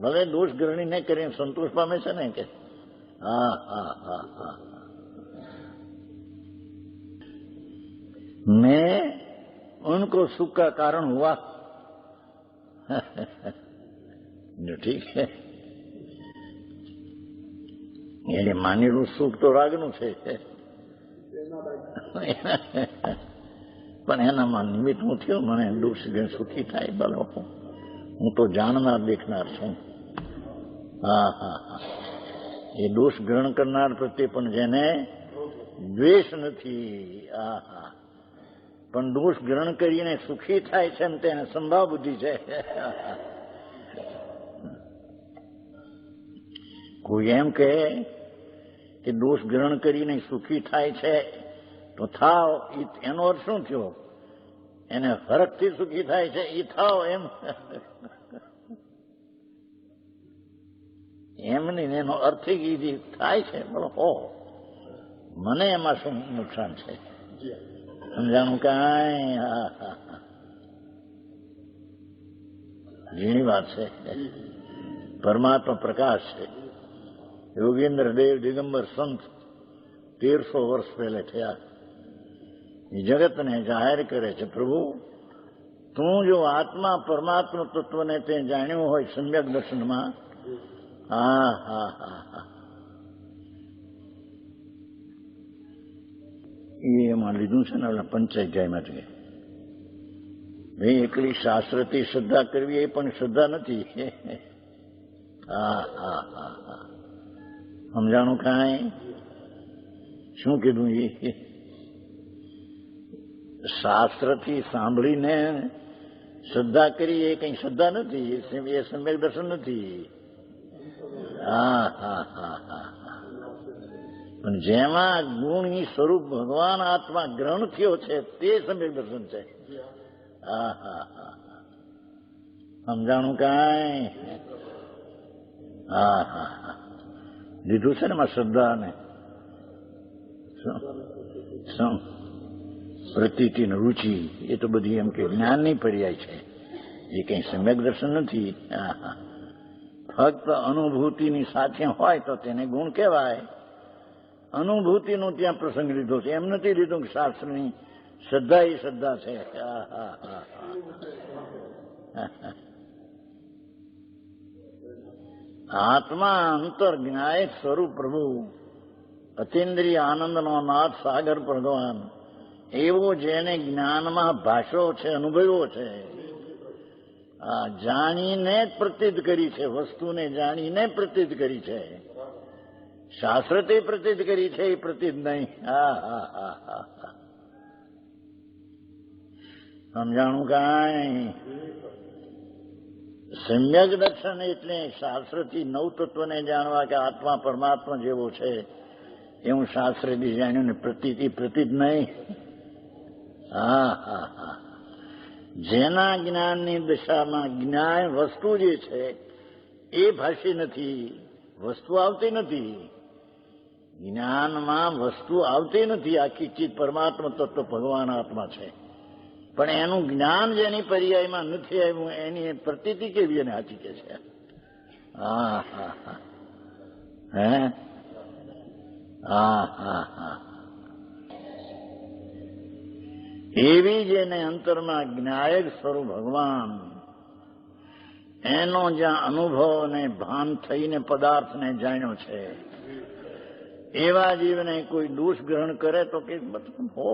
ભલે દોષ ગ્રહણી ન કરીને સંતોષ પામે છે ને કે. હા હા હા હા, मैं उनको सुख का कारण हुआ. जो ठीक है, એને માનેલું સુખ તો રાગનું છે, પણ એનામાં નિમિત્ત હું થયો, મને દુઃખ સુખી થાય. બોલો, હું તો જાણનાર દેખનાર છું. હા હા હા, એ દોષ ગ્રહણ કરનાર પ્રત્યે પણ જેને દ્વેષ નથી. હા હા, પણ દોષ ગ્રહણ કરીને સુખી થાય છે ને તેને સંભાવ બુદ્ધિ છે. કોઈ એમ કહે કે દોષ ગ્રહણ કરીને સુખી થાય છે તો થાવ, એનો અર્થ શું થયો? એને ફરકથી સુખી થાય છે એ થાવ એમ? એમ નહીં, એનો અર્થ થાય છે. બોલો, હો, મને એમાં શું નુકસાન છે? સમજાણું કાંઈ? હા હા હા, ઝીણી વાત છે. પરમાત્મા પ્રકાશ છે. યોગેન્દ્ર દેવ દિગંબર સંત 1300 વર્ષ પહેલે થયા. એ જગતને જાહેર કરે છે, પ્રભુ તું જો આત્મા પરમાત્મા તત્વને તે જાણ્યું હોય સમ્યક દર્શનમાં. હા હા હા હા, એમાં લીધું છે ને પંચાધ્યાયમાંથી. ભાઈ એકલી શાસ્ત્રથી શ્રદ્ધા કરવી એ પણ શ્રદ્ધા નથી. હા હા હા હા, સમજાણું કાંઈ? શું કીધું? એ શાસ્ત્રથી સાંભળીને શ્રદ્ધા કરી એ કઈ શ્રદ્ધા નથી, એ સમ્યક દર્શન નથી. હા હા હા હા, પણ જેમાં ગુણની સ્વરૂપ ભગવાન આત્મા ગ્રહણ થયો છે તે સમ્યક દર્શન છે. હા હા હા, સમજાણું કાંઈ? હા હા હા, લીધું છે ને એમાં શ્રદ્ધા ને પ્રતીતિ ને રુચિ, એ તો બધી એમ કે જ્ઞાનની પર્યાય છે, એ કઈ સમ્યક દર્શન નથી. હા હા, ફક્ત અનુભૂતિની સાથે હોય તો તેને ગુણ કહેવાય. અનુભૂતિનો ત્યાં પ્રસંગ લીધો છે, એમ નથી લીધું કે શાસ્ત્રની શ્રદ્ધા એ શ્રદ્ધા છે. હા હા હા હા, આત્મા અંતર જ્ઞાયક સ્વરૂપ પ્રભુ, અતિન્દ્રિય આનંદનો નાથ સાગર ભગવાન, એવો જેને જ્ઞાનમાં ભાષો છે, અનુભવ્યો છે, જાણીને જ પ્રતીત કરી છે, વસ્તુને જાણીને પ્રતીત કરી છે. શાસ્ત્રથી પ્રતીત કરી છે, એ પ્રતીત નહીં. હા હા હા હા, સમજાણું કાંઈ? સમ્યક દર્શન એટલે શાસ્ત્રથી નવ તત્વને જાણવા કે આત્મા પરમાત્મા જેવો છે એવું શાસ્ત્રથી જાણ્યું ને પ્રતીત નહીં. હા હા હા, જેના જ્ઞાનની દશામાં જ્ઞાન વસ્તુ જે છે એ ભાષી નથી, વસ્તુ આવતી નથી. જ્ઞાનમાં વસ્તુ આવતી નથી, આખી ચીજ પરમાત્મા તત્વ ભગવાન આત્મા છે. પણ એનું જ્ઞાન જેની પર્યાયમાં નથી આવ્યું એની પ્રતીતિ કેવી એને સાચી કે છે. હા હા હા હે હા હા હા એવી જેને અંતરમાં જ્ઞાયક સ્વરૂપ ભગવાન એનો જ્યાં અનુભવ અને ભાન થઈને પદાર્થને જાણ્યો છે એવા જીવને કોઈ દોષ ગ્રહણ કરે તો કે હો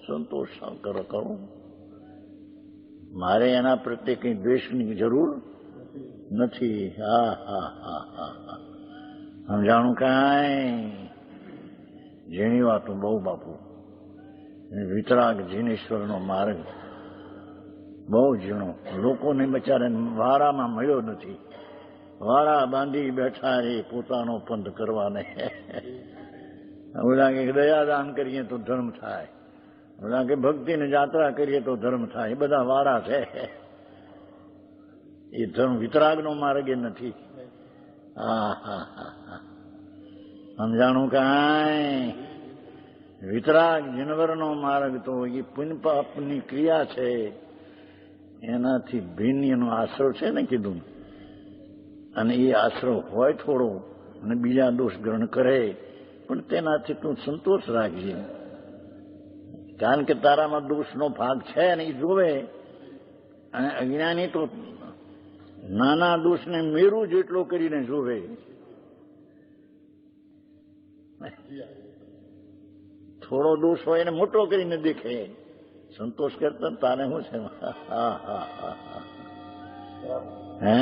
સંતોષ કરો કહું મારે એના પ્રત્યે કઈ દ્વેષની જરૂર નથી. હા હા હા હા હા સમજાણું કાંઈ ઝીણી વાતું બહુ બાપુ. વિતરાગ જીનેશ્વરનો માર્ગ બહુ ઝીણો લોકોને બચારે વારામાં મળ્યો નથી. વારા બાંધી બેઠા એ પોતાનો પંથ કરવાને. ઓલા કે દયાદાન કરીએ તો ધર્મ થાય, ઓલા કે ભક્તિની જાત્રા કરીએ તો ધર્મ થાય. એ બધા વારા છે. એ ધર્મ વિતરાગનો માર્ગ એ નથી. હા હા હા હા સમજાણું કાંઈ વિતરાગ જીનવરનો માર્ગ તો એ પુણ્યપાપની ક્રિયા છે એનાથી ભિન્ન એનો આશરો છે ને કીધું. અને એ આશરો હોય થોડો અને બીજા દોષ ગ્રહણ કરે પણ તેનાથી તું સંતોષ રાખજે, કારણ કે તારામાં દોષનો ભાગ છે ને એ જોવે. અને અજ્ઞાની તો નાના દોષને મેરું જેટલો કરીને જોવે. થોડો દોષ હોય એને મોટો કરીને દેખે. સંતોષ કરતા તારે શું છે? હા હા હા હે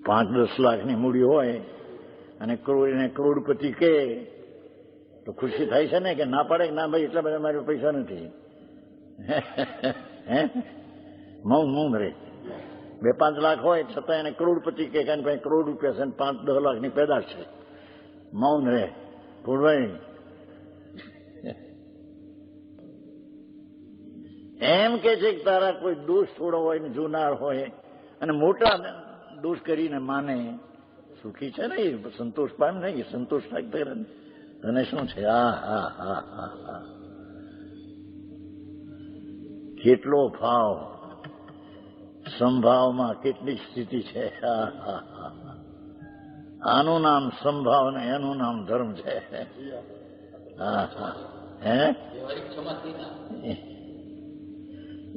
5-10 લાખની મૂડી હોય અને કરોડપતિ કે તો ખુશી થાય છે ને કે ના પાડે કે ના ભાઈ એટલા બધા મારી પૈસા નથી. હે મૌન રે. 2-5 લાખ હોય છતાં એને કરોડપતિ કે કારણ કે કરોડ રૂપિયા છે 5-10 લાખની પેદાશ છે. મૌન રે પૂરવાઈ. એમ કે છે કે તારા કોઈ દોષ થોડો હોય ને જોનાર હોય અને મોટા દોષ કરીને માને સુખી છે ને એ સંતોષ પામ ને એ સંતોષ થાય તને શું છે? હા હા હા હા હા કેટલો ભાવ સંભાવમાં કેટલી સ્થિતિ છે. હા હા હા આનું નામ સંભાવ ને એનું નામ ધર્મ છે. હા હા હે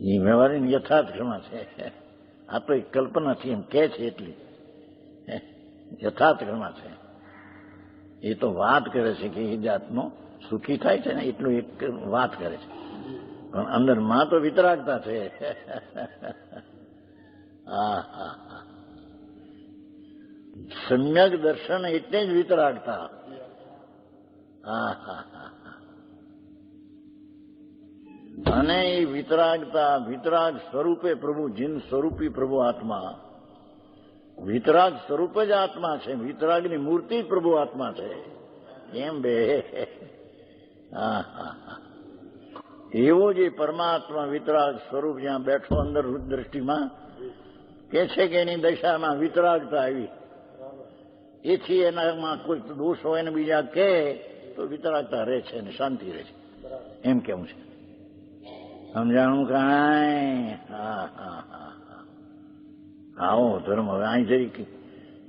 એ વ્યવહારની યથાર્થ ક્ષમા છે. આ તો એક કલ્પનાથી એમ કે છે એટલી યથાર્થ ક્ષમા છે. એ તો વાત કરે છે કે એ જાતનો સુખી થાય છે ને એટલું એક વાત કરે છે પણ અંદર માં તો વિતરાગતા છે. હા હા હા સમ્યક દર્શન એટલે જ વિતરાગતા. હા હા હા અને એ વિતરાગતા વિતરાગ સ્વરૂપે પ્રભુ જીન સ્વરૂપી પ્રભુ આત્મા વિતરાગ સ્વરૂપ જ આત્મા છે. વિતરાગની મૂર્તિ જ પ્રભુ આત્મા છે. એમ બે હા હા હા એવો જે પરમાત્મા વિતરાગ સ્વરૂપ જ્યાં બેઠો અંદર દ્રષ્ટિમાં કે છે કે એની દશામાં વિતરાગતા આવી એથી એનામાં કોઈ દોષ હોય ને બીજા કે તો વિતરાગતા રહે છે ને શાંતિ રહે છે. એમ કેવું છે. સમજાણું કાંઈ? હા હા હા હા આવો ધર્મ. હવે અહીં જઈ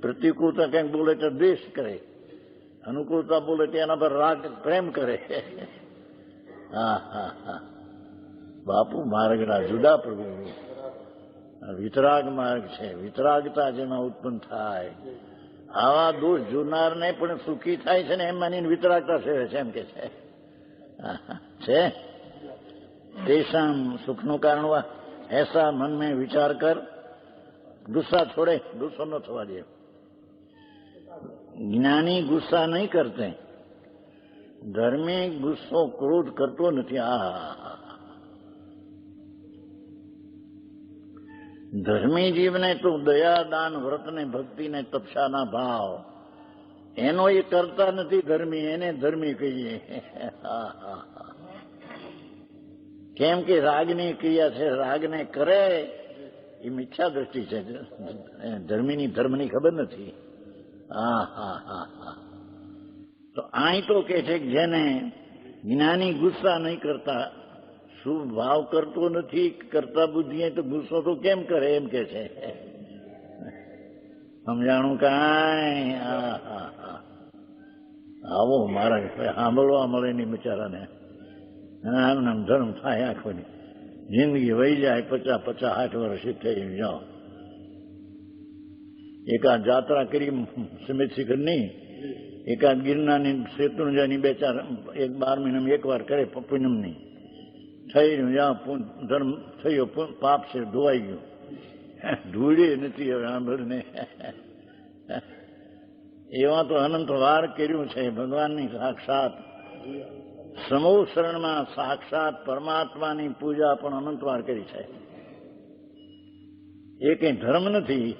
પ્રતિકૂળતા કંઈક બોલે તો દ્વેષ કરે, અનુકૂળતા બોલે તો એના પર રાગ પ્રેમ કરે. હા હા હા બાપુ માર્ગના જુદા પ્રભુ વિતરાગ માર્ગ છે. વિતરાગતા જેમાં ઉત્પન્ન થાય આવા દોષ જોનારને પણ સુખી થાય છે ને એમ માનીને વિતરાગતા સેવે છે એમ કે છે. તેષામ સુખનું કારણ એસા મન મેં વિચાર કર. ગુસ્સા છોડે, ગુસ્સો ન થવા દે. જ્ઞાની ગુસ્સા નહીં કરતે, ધર્મી ગુસ્સો ક્રોધ કરતો નથી. ધર્મી જીવને તો દયા દાન વ્રતને ભક્તિને તપસાના ભાવ એનો એ કરતા નથી ધર્મી, એને ધર્મી કહીએ. કેમ કે રાગની ક્રિયા છે, રાગને કરે એ મિથ્યા દ્રષ્ટિ છે. ધર્મીની ધર્મની ખબર નથી. હા હા હા હા તો અહીં તો કે છે કે જેને જ્ઞાની ગુસ્સા નહીં કરતા. શુભ ભાવ કરતો નથી, કરતા બુદ્ધિ તો ગુસ્સો તો કેમ કરે એમ કે છે. સમજાણું કાંઈ? આવો મારા સાંભળવા મળે નહીં બિચારાને. આમ નામ ધર્મ થાય આખોની જિંદગી વહી જાય 50, 60 વર્ષ થઈ જાઓ. એકાદ જાત્રા કરી સમિત શિખરની, એકાદ ગિરનારની શેત્રુંજાની 2-4 12 મહિનામાં એકવાર કરે પૂનમની થઈ રહ્યું. ધર્મ થયો, પાપ છે ધોવાઈ ગયું, ધૂળે નથી હવે આંભળને. એવા તો અનંત વાર કર્યું છે ભગવાનની સાક્ષાત સમૂહ શરણમાં સાક્ષાત પરમાત્માની પૂજા પણ અનંત વાર કરી છે. એ કઈ ધર્મ નથી,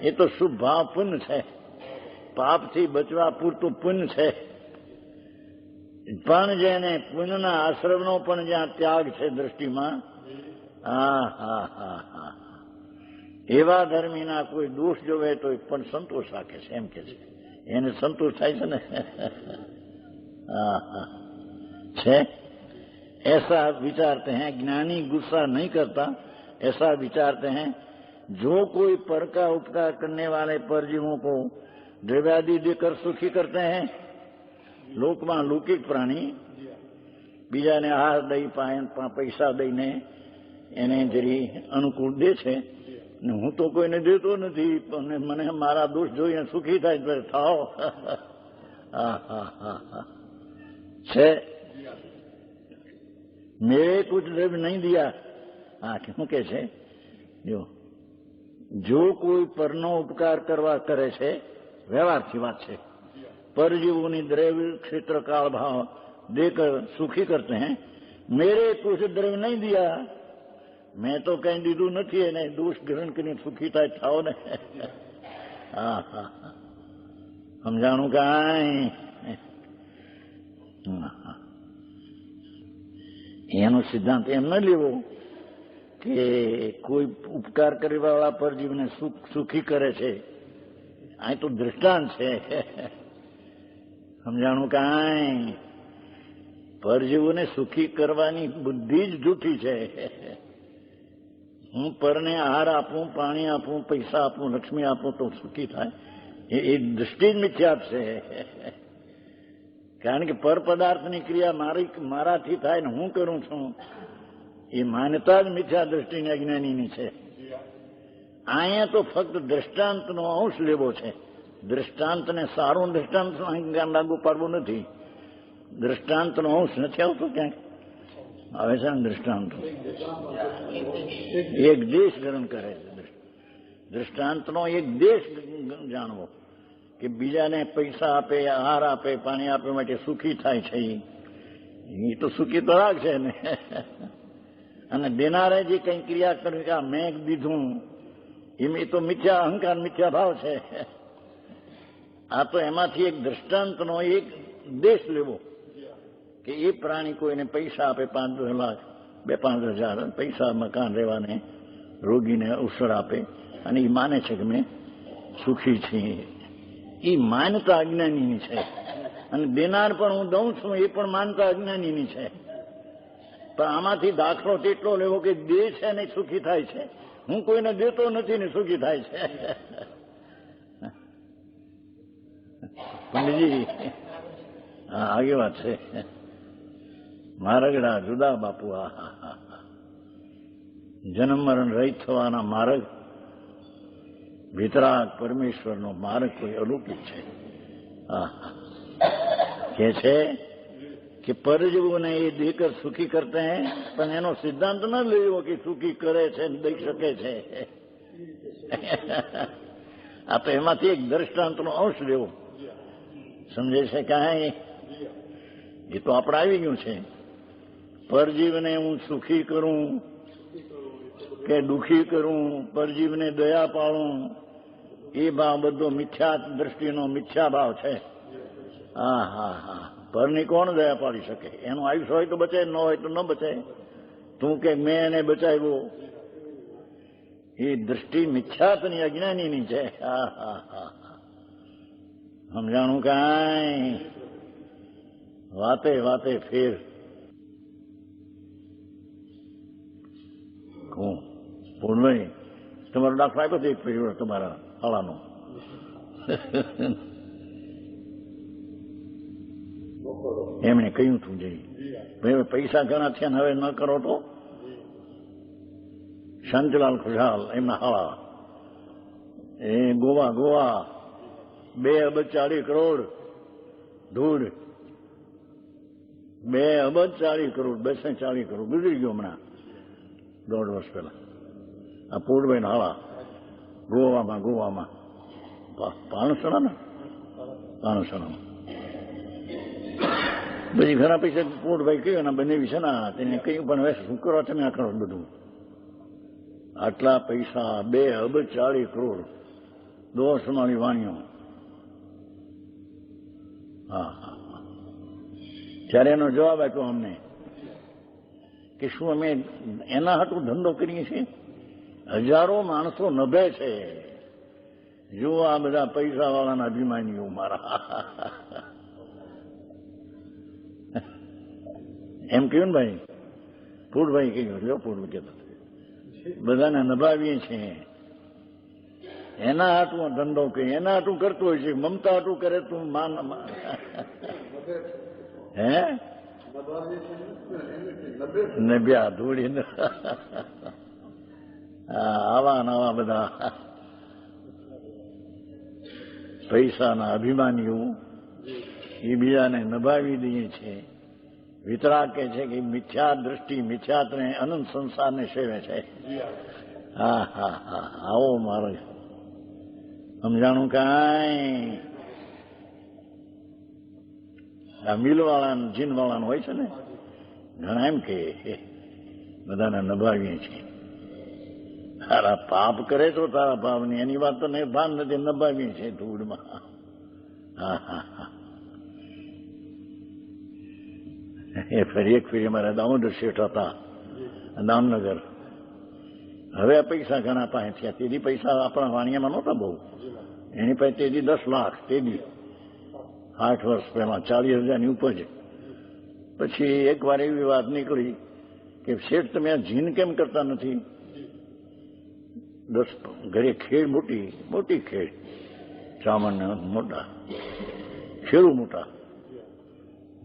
એ તો શુભ ભાવ પુણ્ય છે. પાપથી બચવા પૂરતું પુણ્ય છે. પણ જેને પુણ્યના આશ્રમનો પણ જ્યાં ત્યાગ છે દ્રષ્ટિમાં, એવા ધર્મીના કોઈ દોષ જોવે તો પણ સંતોષ રાખે છે એમ કે છે. એને સંતોષ થાય છે ને. છે ऐसा विचारते हैं. ज्ञानी गुस्सा नहीं करता, ऐसा विचारते हैं. जो कोई पर का उपकार करने वाले परजीवों को द्रव्यादि देकर सुखी करते हैं. લોકમાં લૌકિક પ્રાણી બીજાને આહાર દઈ પૈસા દઈને એને જરી અનુકૂળ દે છે. હું તો કોઈને દેતો નથી, પણ મને મારા દોષ જોઈને સુખી થાય તો થાઓ. છે મેરે કુછ દ્રવ્ય નહીં દિયા. શું કે છે? જો કોઈ પરનો ઉપકાર કરવા કરે છે, વ્યવહારથી વાત છે. परजीवों द्रव्य क्षेत्र काल भाव देकर सुखी करते हैं. मेरे कुछ द्रव्य नहीं दिया, मैं तो कहीं दीदू नहीं है, दोष ग्रहण કરીને સુખી થાય થાવ ને. સમજાણું કાંઈ? એનો સિદ્ધાંત એમ ન લેવો કે કોઈ ઉપકાર કરવા વાળા પરજીવને સુખી કરે છે. આ તો દૃષ્ટાંત છે. સમજાણું કાંઈ? પરજીવોને સુખી કરવાની બુદ્ધિ જ જૂઠી છે. હું પરને આહાર આપું, પાણી આપું, પૈસા આપું, લક્ષ્મી આપું તો સુખી થાય, એ દૃષ્ટિ જ મિથ્યા છે. કારણ કે પર પદાર્થની ક્રિયા મારાથી થાય ને હું કરું છું, એ માન્યતા જ મિથ્યા દ્રષ્ટિની અજ્ઞાનીની છે. અહીંયા તો ફક્ત દ્રષ્ટાંતનો અંશ લેવો છે. દ્રષ્ટાંતને સારું દ્રષ્ટાંત લાગુ પાડવું નથી. દ્રષ્ટાંતનો અંશ નથી આવતો ક્યાંક? આવે છે ને દ્રષ્ટાંતો. એક દેશ ગ્રહણ કરે છે. દ્રષ્ટાંતનો એક દેશ જાણવો કે બીજાને પૈસા આપે, આહાર આપે, પાણી આપે માટે સુખી થાય છે. એ તો સુખી તો રાગ છે ને. અને દેનારે જે કઈ ક્રિયા કરવી કે મેં દીધું, એ તો મિથ્યા અહંકાર, મિથ્યા ભાવ છે. આ તો એમાંથી એક દ્રષ્ટાંતનો એક દેશ લેવો કે એ પ્રાણી કોઈને પૈસા આપે, 5-10 લાખ, 2-5 હજાર પૈસા, મકાન રહેવાને, રોગીને ઔષધ આપે, અને એ માને છે કે મેં સુખી છીએ. એ માનતા અજ્ઞાનીની છે. અને દેનાર પણ હું દઉં છું, એ પણ માનતા અજ્ઞાનીની છે. પણ આમાંથી દાખલો તેટલો લેવો કે દે છે ને સુખી થાય છે, હું કોઈને દેતો નથી ને સુખી થાય છે. પંડિતજી, હા આગે વાત છે. માર્ગડા જુદા બાપુ. જન્મ મરણ રહિત થવાના માર્ગ, વિતરાગ પરમેશ્વરનો માર્ગ કોઈ અલૌકિક છે. કે છે કે પરજીવોને એ દેકર સુખી કરતે હૈ, પણ એનો સિદ્ધાંત ન લેવો કે સુખી કરે છે, દઈ શકે છે. આ તો એમાંથી એક દ્રષ્ટાંતનો અંશ લેવો. સમજે છે કાંઈ? એ તો આપણે આવી ગયું છે. પરજીવને હું સુખી કરું કે દુઃખી કરું, પરજીવને દયા પાડું, એ ભાવ બધો મિથ્યા દ્રષ્ટિનો મિથ્યા ભાવ છે. પરની કોણ દયા પાડી શકે? એનું આયુષ્ય હોય તો બચે, ન હોય તો ન બચે. તું કે મેં એને બચાવ્યો, એ દ્રષ્ટિ મિથ્યાતની અજ્ઞાનીની છે. સમજાણું કાંઈ? વાતે વાતે ફેર હું પૂર્ણભાઈ તમારો દાખલો આપ્યો હતો એક પરિવાર તમારા શાળાનો એમણે કહ્યું તું જઈ ભાઈ પૈસા ઘણા થયા ને હવે ન કરો તો શાંતિલાલ ખુશાલ એમના શાળા એ ગોવા 2 અબજ 40 કરોડ ધૂળ 2 અબજ 40 કરોડ 240 કરોડ ગુજરી ગયો હમણાં 1.5 વર્ષ પહેલા આ પૂર્ણભાઈ હાળા ગોવામાં પાણસણામાં પછી ઘણા પૈસા પૂર્ણભાઈ કહ્યું એના બંને વિશે ના તેને કહ્યું પણ હવે શું કરો તમે આ કરો બધું આટલા પૈસા 2 અબજ 40 કરોડ દોષમાળી વાણીઓ હા ત્યારે એનો જવાબ આપ્યો અમને કે શું અમે એના હાટું ધંધો કરીએ છીએ? હજારો માણસો નભે છે. જો આ બધા પૈસાવાળાના અભિમાનીઓ મારા એમ કહ્યું ને ભાઈ પૂર્ણભાઈ કહ્યું લ્યો પૂર્ણ કહેતા બધાને નભાવીએ છીએ એના હાટું ધંધો કરીએ એના હાટું કરતું હોય છે મમતા હાટું કરે તું માન હે નભ્યા ધૂળી આવા નવા બધા પૈસાના અભિમાનીઓ એ બીજાને નભાવી દઈએ છે. વિતરાગ કે છે કે મિથ્યા દ્રષ્ટિ મિથ્યાત્ને અનંત સંસારને સેવે છે. હા આવો મારો સમજાણું કાંઈ આ મિલવાળા જીનવાળાનું હોય છે ને ઘણા એમ કે બધાને નભાવીએ છીએ. તારા પાપ કરે તો તારા પાપની એની વાત તો ભાન નથી નભાવીએ છીએ ધૂળમાં. હા એ ફરી એક ફેરી અમારા દામોદર શેઠ હતા દામનગર. હવે આ પૈસા ઘણા પાસે થયા. તેથી પૈસા આપણા વાણિયામાં નહોતા બહુ. એની પાસે તેથી 10 લાખ તેથી 8 વર્ષ પહેલા 40,000ની ઉપજ. પછી એકવાર એવી વાત નીકળી કે શેઠ તમે આ જીન કેમ કરતા નથી? 10 ઘરે ખેડ મોટી ખેડ ચામણ મોટા ખેડૂ મોટા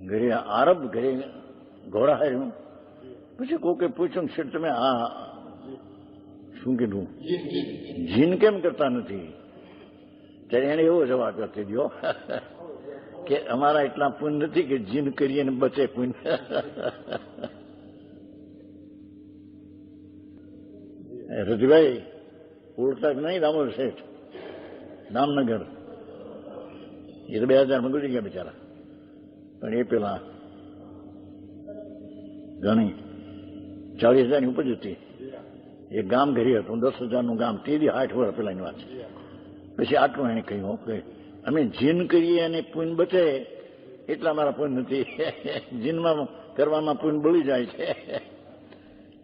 ઘરે આરબ ઘરે ઘોડા હાર્યું. પછી કોકે પૂછ્યું શેઠ તમે આ શું કીધું જીન કેમ કરતા નથી? ત્યારે એને એવો જવાબ આપી દો કે અમારા એટલા પુણ્ય નથી કે જીન કરીએ ને બચે પુણ્ય. રજભાઈ ઓળખતા જ નહીં દામોદર શેઠ દામનગર. એ તો 2000માં ગુજરી ગયા બિચારા. પણ એ પેલા ઘણી 40,000ની ઉપજ હતી. એ ગામ ઘરી હતું 10,000નું ગામ. તેથી 8 વર્ષ પેલાની વાત છે. પછી આટલું એને કહ્યું કે અમે જીન કરીએ અને પુણ્ય બચે એટલા મારા પુણ્ય નથી. જીનમાં કરવામાં પુણ્ય બળી જાય છે,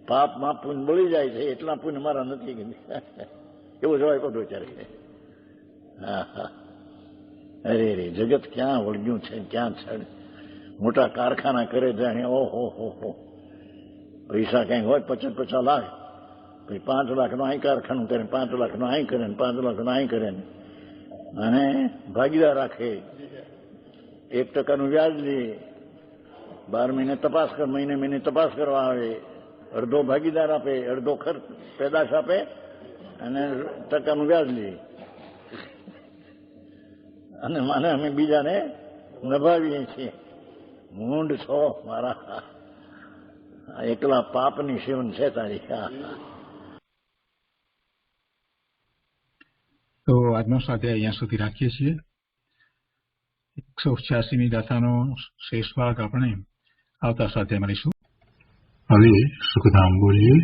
પાપમાં પુણ્ય બળી જાય છે, એટલા પુણ્ય મારા નથી. એવો જવાબ આપ્યો ત્યારે. હા અરે જગત ક્યાં વળગ્યું છે, ક્યાં છે. મોટા કારખાના કરે જાણે ઓહો પૈસા કંઈક હોય 50 લાખ પછી 5 લાખનું અહીં કારખાનું કરે, 5 લાખનું અહીં કરે, 5 લાખનું અહીં કરે અને ભાગીદાર રાખે. 1% વ્યાજ લે. 12 મહિને તપાસ કર, મહિને તપાસ કરવા આવે. અડધો ભાગીદાર આપે, અડધો ખર્ચ પેદાશ આપે અને ટકાનું વ્યાજ લે. અને મને અમે બીજાને નભાવીએ છીએ. મૂંડ છો મારા, એકલા પાપની સેવન છે તારી. તો આજનો સ્વાધ્યાય અહીંયા સુધી રાખીએ છીએ. 186મી ગાથાનો શેષ ભાગ આપણે આવતા સ્વાધ્યાય મળીશું. હવે સુખધામ બોલીએ.